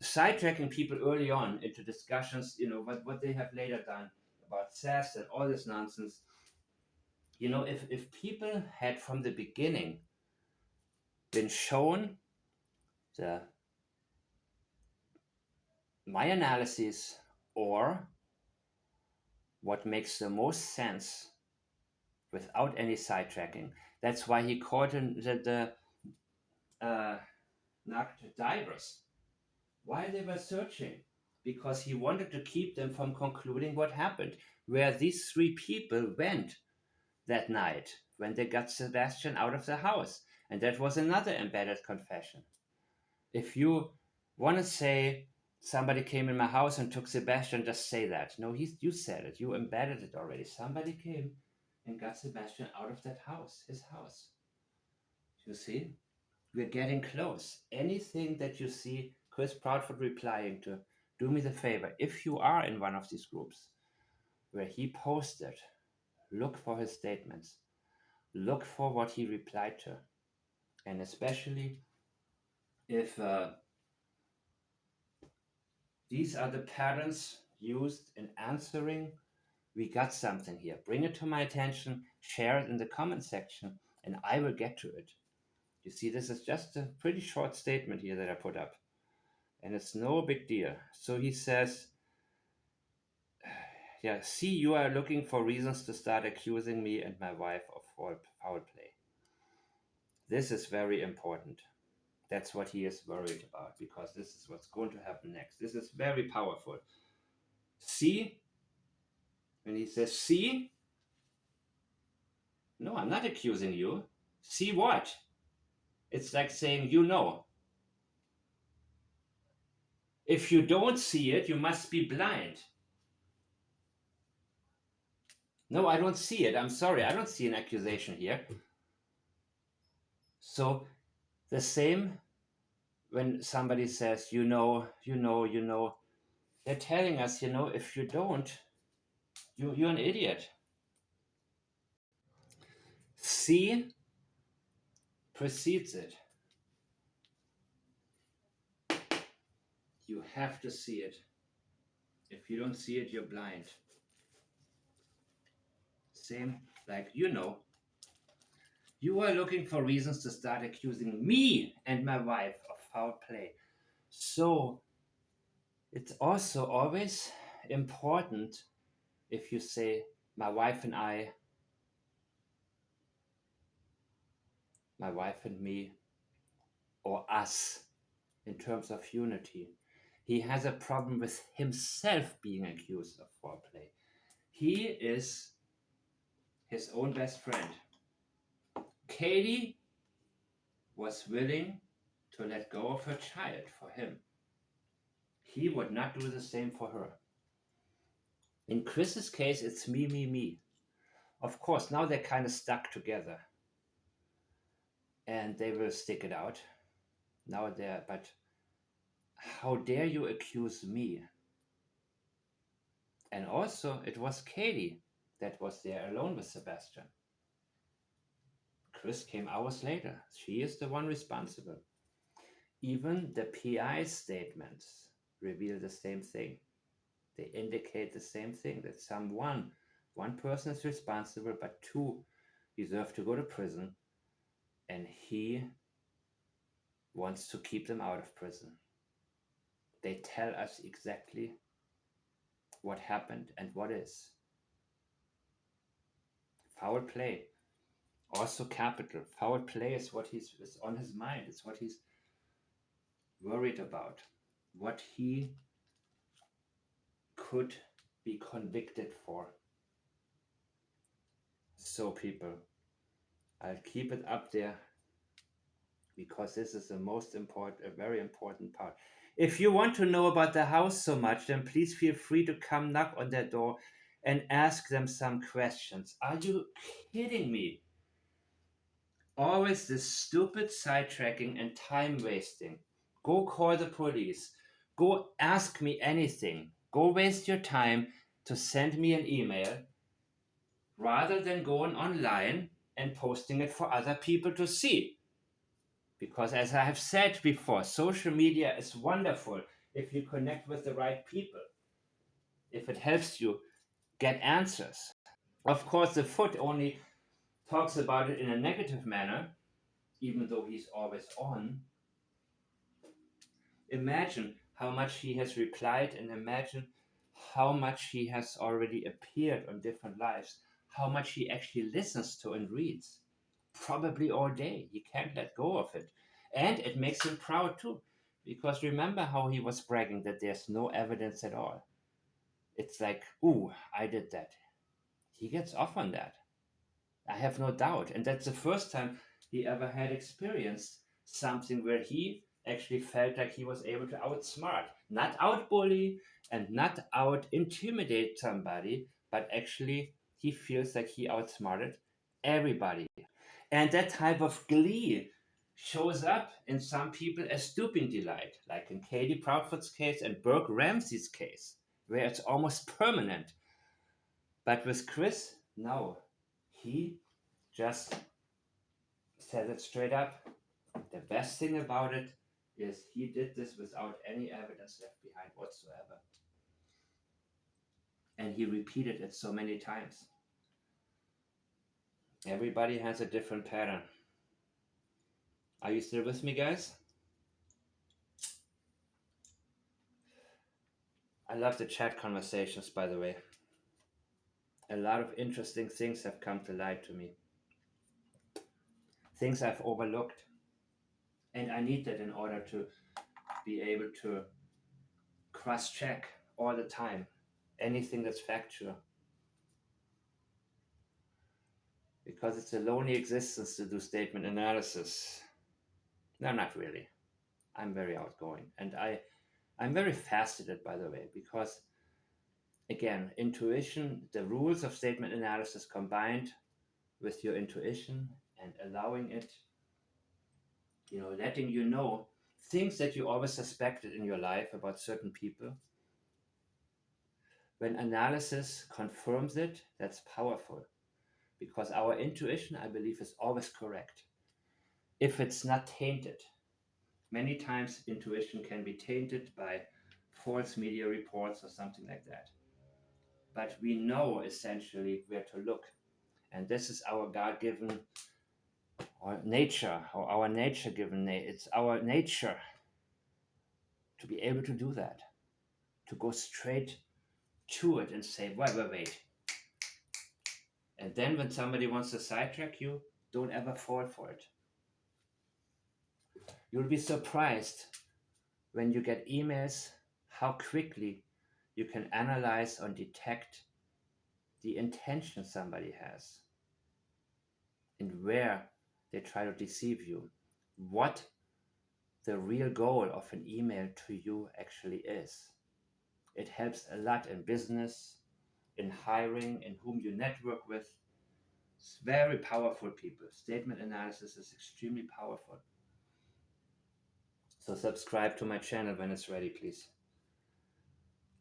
sidetracking people early on into discussions, what they have later done about SaaS and all this nonsense, if people had from the beginning been shown the my analysis or what makes the most sense without any sidetracking. That's why he called in the knocked divers while they were searching, because he wanted to keep them from concluding what happened, where these three people went that night when they got Sebastian out of the house. And that was another embedded confession. If you want to say somebody came in my house and took Sebastian, just say that. No, you said it. You embedded it already. Somebody came and got Sebastian out of that house, his house. You see? We're getting close. Anything that you see Chris Proudfoot replying to, do me the favor. If you are in one of these groups where he posted, look for his statements. Look for what he replied to. And especially if these are the patterns used in answering, we got something here. Bring it to my attention, share it in the comment section, and I will get to it. You see, this is just a pretty short statement here that I put up. And it's no big deal. So he says, yeah, see, you are looking for reasons to start accusing me and my wife of foul play. This is very important. That's what he is worried about, because this is what's going to happen next. This is very powerful. See, when he says, see, no, I'm not accusing you. See what? It's like saying, If you don't see it, you must be blind. No, I don't see it. I'm sorry. I don't see an accusation here. So the same when somebody says, they're telling us, if you don't, you're an idiot. See precedes it. You have to see it. If you don't see it, you're blind. Same like, you are looking for reasons to start accusing me and my wife of foul play. So it's also always important if you say, my wife and I, my wife and me, or us, in terms of unity. He has a problem with himself being accused of foul play. He is his own best friend. Katie was willing to let go of her child for him. He would not do the same for her. In Chris's case, it's me. Of course, now they're kind of stuck together. and they will stick it out. Now there, but how dare you accuse me? And also, it was Katie that was there alone with Sebastian. Chris came hours later. She is the one responsible. Even the PI statements reveal the same thing. They indicate the same thing, that one person is responsible, but two deserve to go to prison, and he wants to keep them out of prison. They tell us exactly what happened and what is. Foul play, also capital. Foul play is what is on his mind. It's what he's worried about, what he could be convicted for. So, people, I'll keep it up there because this is the most important, a very important part. If you want to know about the house so much, then please feel free to come knock on their door and ask them some questions. Are you kidding me? Always this stupid sidetracking and time wasting. Go call the police. Go ask me anything. Go waste your time to send me an email rather than going online and posting it for other people to see. Because as I have said before, social media is wonderful if you connect with the right people, if it helps you get answers. Of course, the foot only talks about it in a negative manner, even though he's always on. Imagine how much he has replied, and imagine how much he has already appeared on different lives, how much he actually listens to and reads. Probably all day. He can't let go of it. And it makes him proud too. Because remember how he was bragging that there's no evidence at all. It's like, ooh, I did that. He gets off on that. I have no doubt. And that's the first time he ever had experienced something where he actually felt like he was able to outsmart, not outbully and not out intimidate somebody, but actually he feels like he outsmarted everybody. And that type of glee shows up in some people as stooping delight, like in Katie Proudfoot's case and Burke Ramsey's case, where it's almost permanent. But with Chris, no. He just said it straight up. The best thing about it is he did this without any evidence left behind whatsoever. And he repeated it so many times. Everybody has a different pattern. Are you still with me, guys? I love the chat conversations, by the way. A lot of interesting things have come to light to me. Things I've overlooked. And I need that in order to be able to cross check all the time anything that's factual. Because it's a lonely existence to do statement analysis. No, not really. I'm very outgoing. And I'm very faceted, by the way, because again, intuition, the rules of statement analysis combined with your intuition and allowing it, letting you know things that you always suspected in your life about certain people. When analysis confirms it, that's powerful because our intuition, I believe, is always correct if it's not tainted. Many times intuition can be tainted by false media reports or something like that. But we know essentially where to look. And this is our God-given or nature, or our nature-given, it's our nature to be able to do that, to go straight to it and say, wait. And then when somebody wants to sidetrack you, don't ever fall for it. You'll be surprised when you get emails how quickly you can analyze and detect the intention somebody has and where they try to deceive you, what the real goal of an email to you actually is. It helps a lot in business, in hiring, in whom you network with. It's very powerful, people. Statement analysis is extremely powerful. So subscribe to my channel when it's ready, please.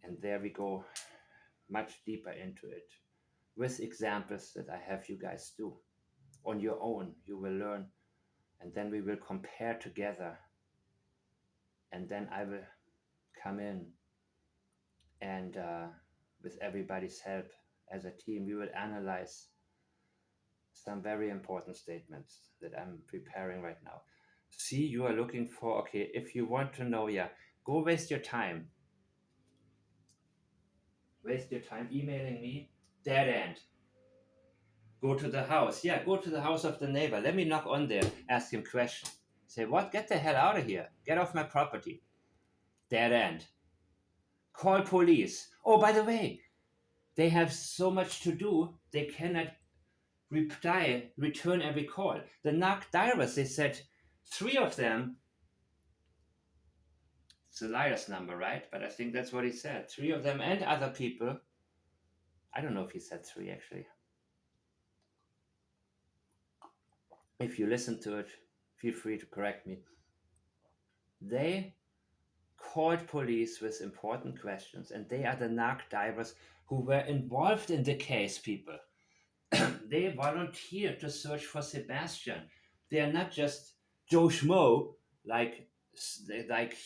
And there we go much deeper into it with examples that I have you guys do on your own. You will learn, and then we will compare together, and then I will come in and with everybody's help as a team, we will analyze some very important statements that I'm preparing right now. See, you are looking for, okay, if you want to know, yeah, go waste your time. Waste your time emailing me, dead end. Go to the house. Yeah, go to the house of the neighbor. Let me knock on there, ask him questions. Say, what? Get the hell out of here. Get off my property. Dead end. Call police. Oh, by the way, they have so much to do, they cannot return every call. The knock divers, they said 3 of them, it's a liar's number, right? But I think that's what he said. 3 of them and other people. I don't know if he said 3 actually. If you listen to it, feel free to correct me. They called police with important questions, and they are the narc divers who were involved in the case, people. They volunteered to search for Sebastian. They are not just Joe Schmo, like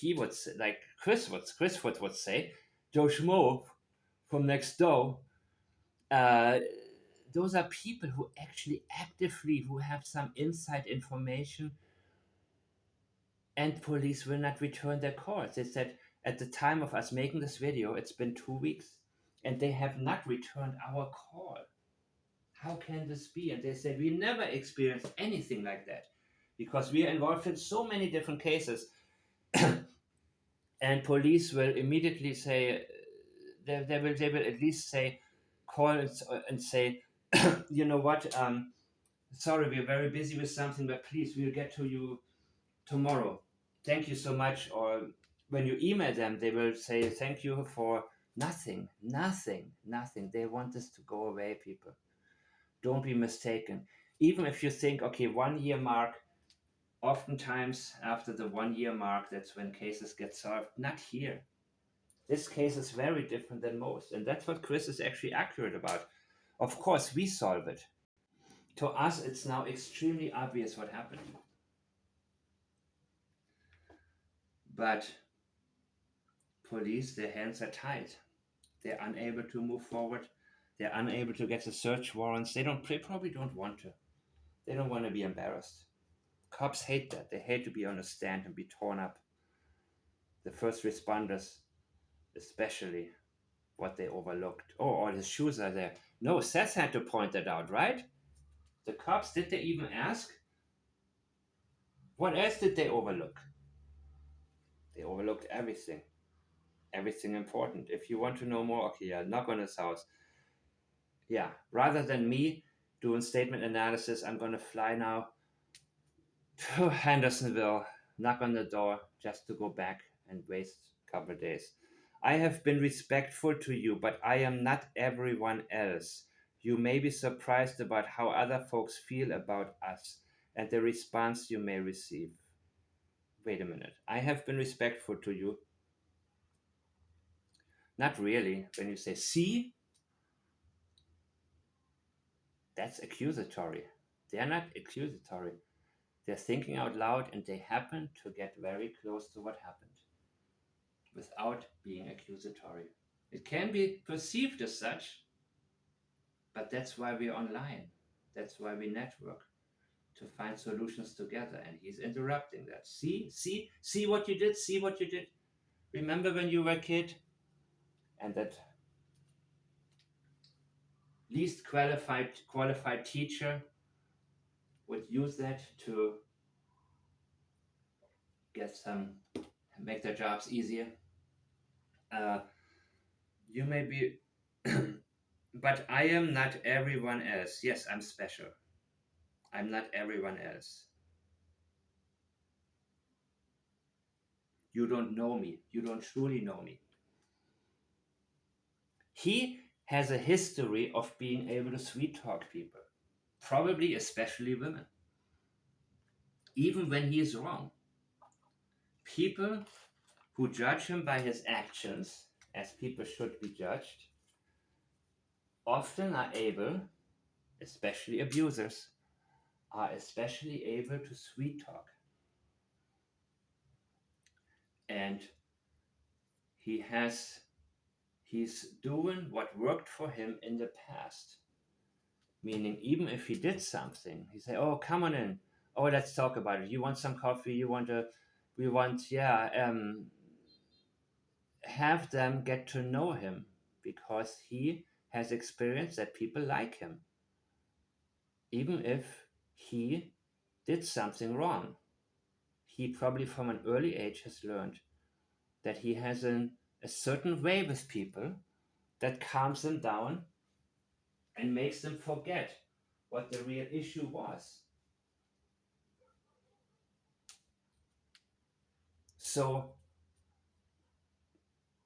he would say, like Chris Foot would say, Joe Schmo from next door. Those are people who actually actively who have some inside information, and police will not return their calls. They said at the time of us making this video, it's been 2 weeks, and they have not returned our call. How can this be? And they said, we never experienced anything like that because we are involved in so many different cases. And police will immediately say, they will at least say, call and say, you know what, sorry, we're very busy with something, but please, we'll get to you tomorrow. Thank you so much. Or when you email them, they will say, thank you for nothing. They want this to go away, people. Don't be mistaken. Even if you think, okay, 1 year mark, oftentimes after the 1 year mark, that's when cases get solved. Not here. This case is very different than most. And that's what Chris is actually accurate about. Of course, we solve it. To us, it's now extremely obvious what happened. But police, their hands are tied. They're unable to move forward. They're unable to get the search warrants. They probably don't want to. They don't want to be embarrassed. Cops hate that. They hate to be on a stand and be torn up. The first responders, especially, what they overlooked. Oh, all his shoes are there. No, Seth had to point that out, right? The cops, did they even ask? What else did they overlook? They overlooked everything. Everything important. If you want to know more, okay, yeah, knock on his house. Yeah, rather than me doing statement analysis, I'm going to fly now to Hendersonville, knock on the door just to go back and waste a couple of days. I have been respectful to you, but I am not everyone else. You may be surprised about how other folks feel about us and the response you may receive. Wait a minute. I have been respectful to you. Not really. When you say, see, that's accusatory. They're not accusatory. They're thinking out loud, and they happen to get very close to what happened without being accusatory. It can be perceived as such, but that's why we're online. That's why we network, to find solutions together. And he's interrupting that. See what you did, see what you did. Remember when you were a kid? And that least qualified teacher would use that to make their jobs easier. You may be, but I am not everyone else. Yes, I'm special. I'm not everyone else. You don't know me. You don't truly know me. He has a history of being able to sweet talk people. probably especially women, even when he is wrong. People who judge him by his actions, as people should be judged, often are able, especially abusers, are especially able to sweet talk. And he has he's doing what worked for him in the past. Meaning, even if he did something, he say, "Oh, come on in. Oh, let's talk about it. You want some coffee? You want a, we want, yeah." Have them get to know him because he has experienced that people like him, even if he did something wrong. He probably from an early age has learned that he has a certain way with people that calms them down and makes them forget what the real issue was. So,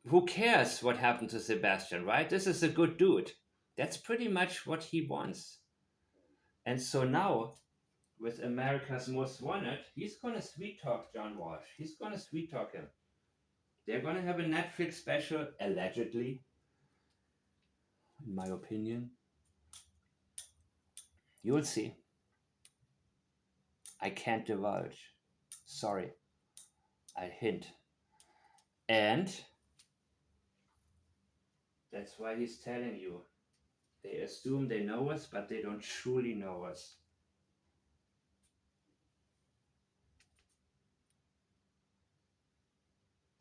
who cares what happened to Sebastian, right? This is a good dude. That's pretty much what he wants. And so now, with America's Most Wanted, he's going to sweet talk John Walsh. He's going to sweet talk him. They're going to have a Netflix special, allegedly, in my opinion. You'll see. I can't divulge. Sorry. I hint. And that's why he's telling you. They assume they know us, but they don't truly know us.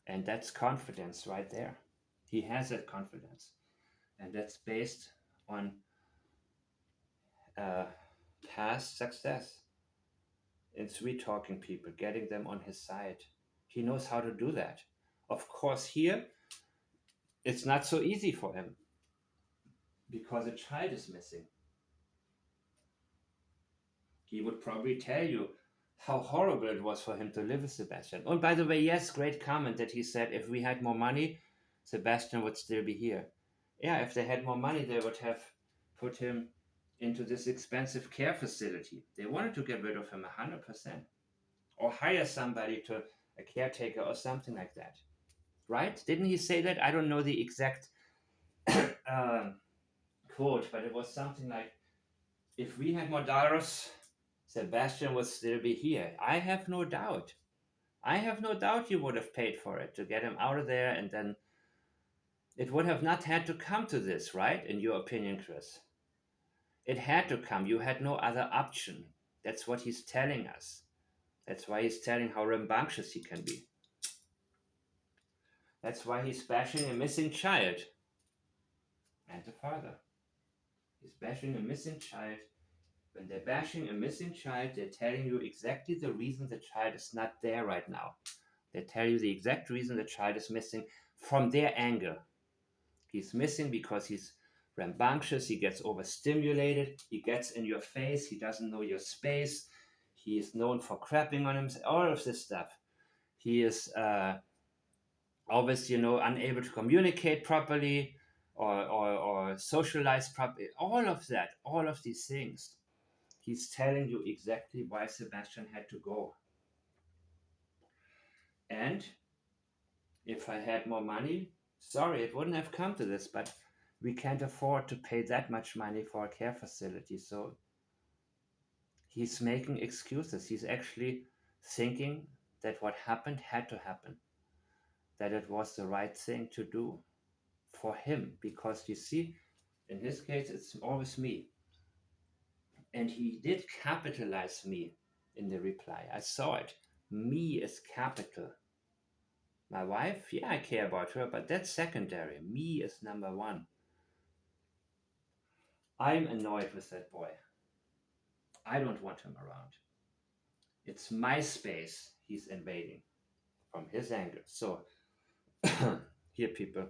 And that's confidence right there. He has that confidence. And that's based on uh, past success in sweet talking people, getting them on his side. He knows how to do that. Of course, here, it's not so easy for him because a child is missing. He would probably tell you how horrible it was for him to live with Sebastian. And by the way, yes, great comment that he said if we had more money, Sebastian would still be here. Yeah, if they had more money, they would have put him into this expensive care facility. They wanted to get rid of him 100%. Or hire somebody to a caretaker or something like that. Right? Didn't he say that? I don't know the exact quote, but it was something like, if we had more dollars, Sebastian would still be here. I have no doubt. I have no doubt you would have paid for it to get him out of there, and then it would have not had to come to this, right? In your opinion, Chris? It had to come. You had no other option. That's what he's telling us. That's why he's telling how rambunctious he can be. That's why he's bashing a missing child and the father. He's bashing a missing child. When they're bashing a missing child, they're telling you exactly the reason the child is not there right now. They tell you the exact reason the child is missing from their angle. He's missing because he's rambunctious, he gets overstimulated, he gets in your face, he doesn't know your space, he is known for crapping on himself, all of this stuff. He is always, unable to communicate properly or socialize properly. All of that, all of these things. He's telling you exactly why Sebastian had to go. And if I had more money, sorry, it wouldn't have come to this, but we can't afford to pay that much money for a care facility. So he's making excuses. He's actually thinking that what happened had to happen, that it was the right thing to do for him. Because you see, in his case, it's always me. And he did capitalize me in the reply. I saw it. Me is capital. My wife, yeah, I care about her, but that's secondary. Me is number one. I'm annoyed with that boy. I don't want him around. It's my space he's invading from his angle. So, here, people,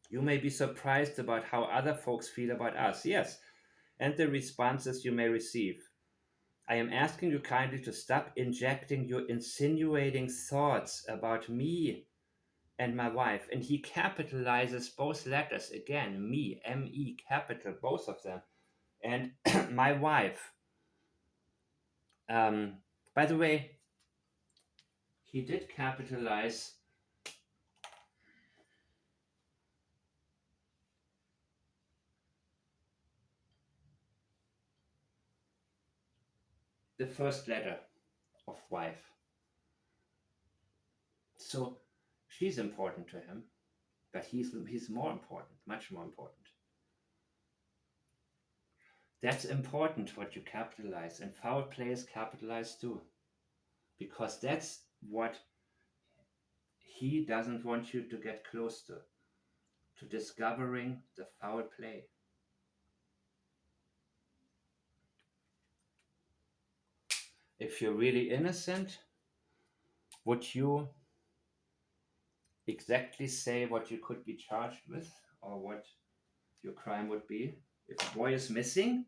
you may be surprised about how other folks feel about us. Yes, and the responses you may receive. I am asking you kindly to stop injecting your insinuating thoughts about me and my wife. And he capitalizes both letters again, me, M-E, capital, both of them. And my wife, by the way, he did capitalize the first letter of wife. So she's important to him, but he's more important, much more important. That's important what you capitalize, and foul play is capitalized too, because that's what he doesn't want you to get close to discovering the foul play. If you're really innocent, would you exactly say what you could be charged with or what your crime would be? If a boy is missing,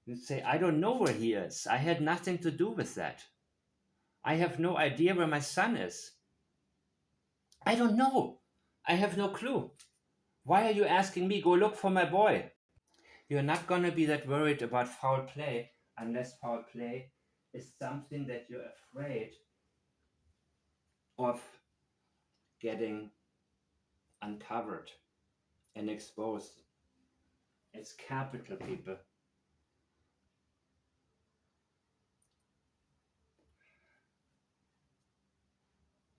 you'd say, I don't know where he is. I had nothing to do with that. I have no idea where my son is. I don't know. I have no clue. Why are you asking me? Go look for my boy. You're not going to be that worried about foul play unless foul play is something that you're afraid of getting uncovered and exposed. It's capital, people.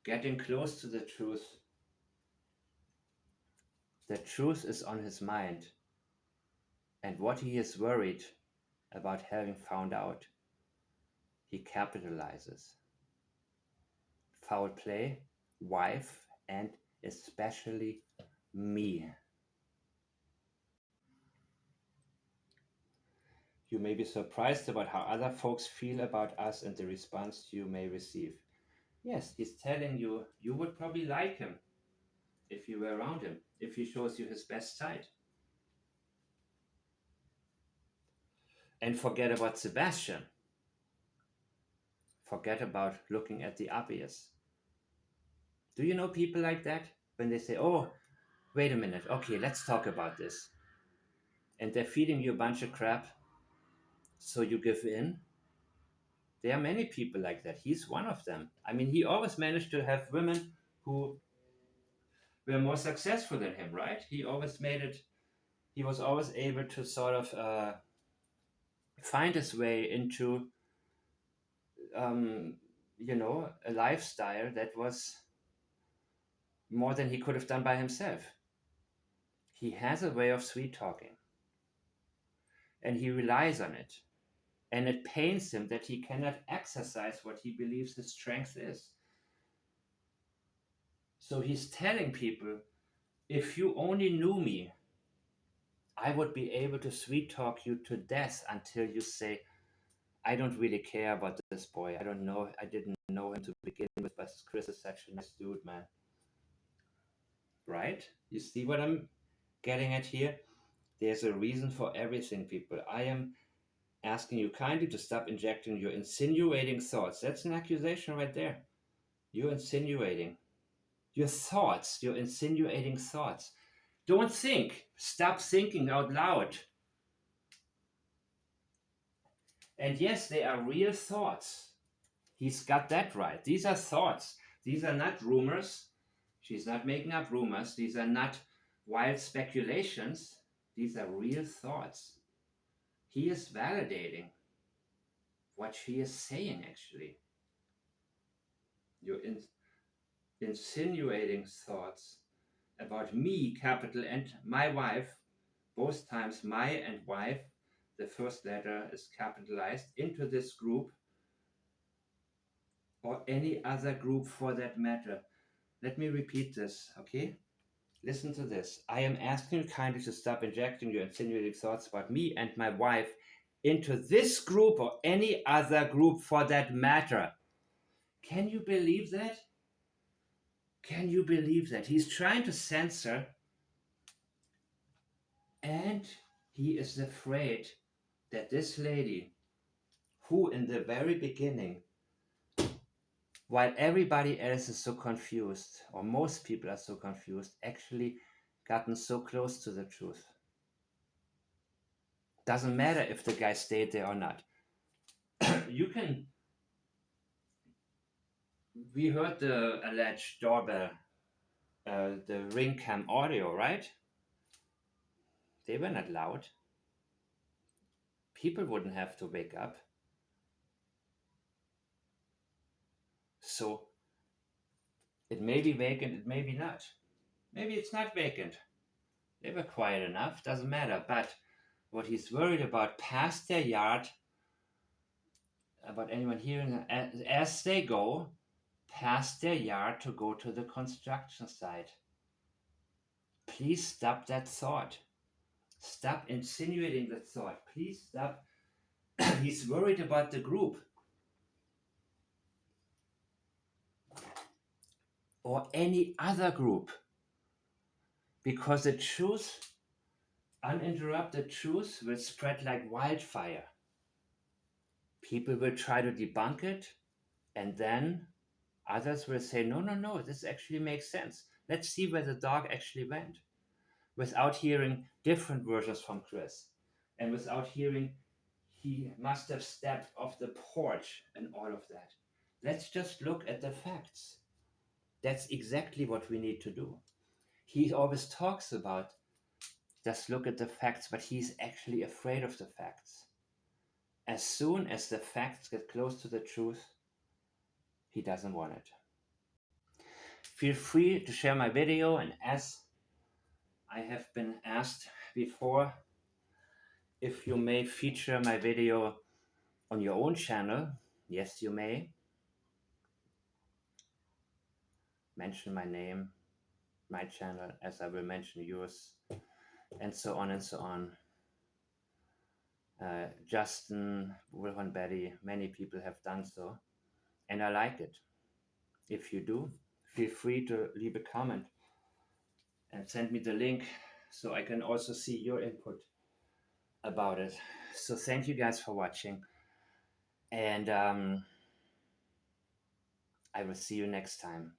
Getting close to the truth. The truth is on his mind. And what he is worried about having found out, he capitalizes. Foul play, wife, and especially me. You may be surprised about how other folks feel about us and the response you may receive. Yes, he's telling you you would probably like him if you were around him, if he shows you his best side. And forget about Sebastian. Forget about looking at the obvious. Do you know people like that? When they say, oh, wait a minute, okay, let's talk about this. And they're feeding you a bunch of crap, so you give in. There are many people like that. He's one of them. I mean, he always managed to have women who were more successful than him, right? He always made it, he was always able to sort of find his way into, a lifestyle that was more than he could have done by himself. He has a way of sweet talking, and he relies on it. And it pains him that he cannot exercise what he believes his strength is. So he's telling people, if you only knew me, I would be able to sweet talk you to death until you say, I don't really care about this boy. I don't know. I didn't know him to begin with, but Chris is such a nice dude, man. Right? You see what I'm getting at here? There's a reason for everything, people. I am asking you kindly to stop injecting your insinuating thoughts. That's an accusation right there. You're insinuating. Your thoughts, your insinuating thoughts. Don't think. Stop thinking out loud. And yes, they are real thoughts. He's got that right. These are thoughts. These are not rumors. She's not making up rumors. These are not wild speculations. These are real thoughts. He is validating what she is saying, actually. You're insinuating thoughts about me, capital, and my wife. Both times my and wife, the first letter is capitalized, into this group or any other group for that matter. Let me repeat this, okay? Listen to this. I am asking you kindly to stop injecting your insinuating thoughts about me and my wife into this group or any other group for that matter. Can you believe that? Can you believe that? He's trying to censor, and he is afraid that this lady, who in the very beginning, while everybody else is so confused, or most people are so confused, actually gotten so close to the truth. Doesn't matter if the guy stayed there or not. We heard the alleged doorbell, the ring cam audio, right? They were not loud. People wouldn't have to wake up. So it may be vacant, it may be not. Maybe it's not vacant. They were quiet enough, doesn't matter. But what he's worried about past their yard, about anyone hearing, as they go past their yard to go to the construction site. Please stop that thought. Stop insinuating that thought. Please stop. He's worried about the group. Or any other group. Because the truth, uninterrupted truth, will spread like wildfire. People will try to debunk it, and then others will say, no, this actually makes sense. Let's see where the dog actually went. Without hearing different versions from Chris. And without hearing he must have stepped off the porch and all of that. Let's just look at the facts. That's exactly what we need to do. He always talks about just look at the facts, but he's actually afraid of the facts. As soon as the facts get close to the truth, he doesn't want it. Feel free to share my video, and as I have been asked before, if you may feature my video on your own channel, yes, you may. Mention my name, my channel, as I will mention yours, and so on and so on. Justin, Wilhelm Betty, many people have done so, and I like it. If you do, feel free to leave a comment and send me the link so I can also see your input about it. So thank you guys for watching, and I will see you next time.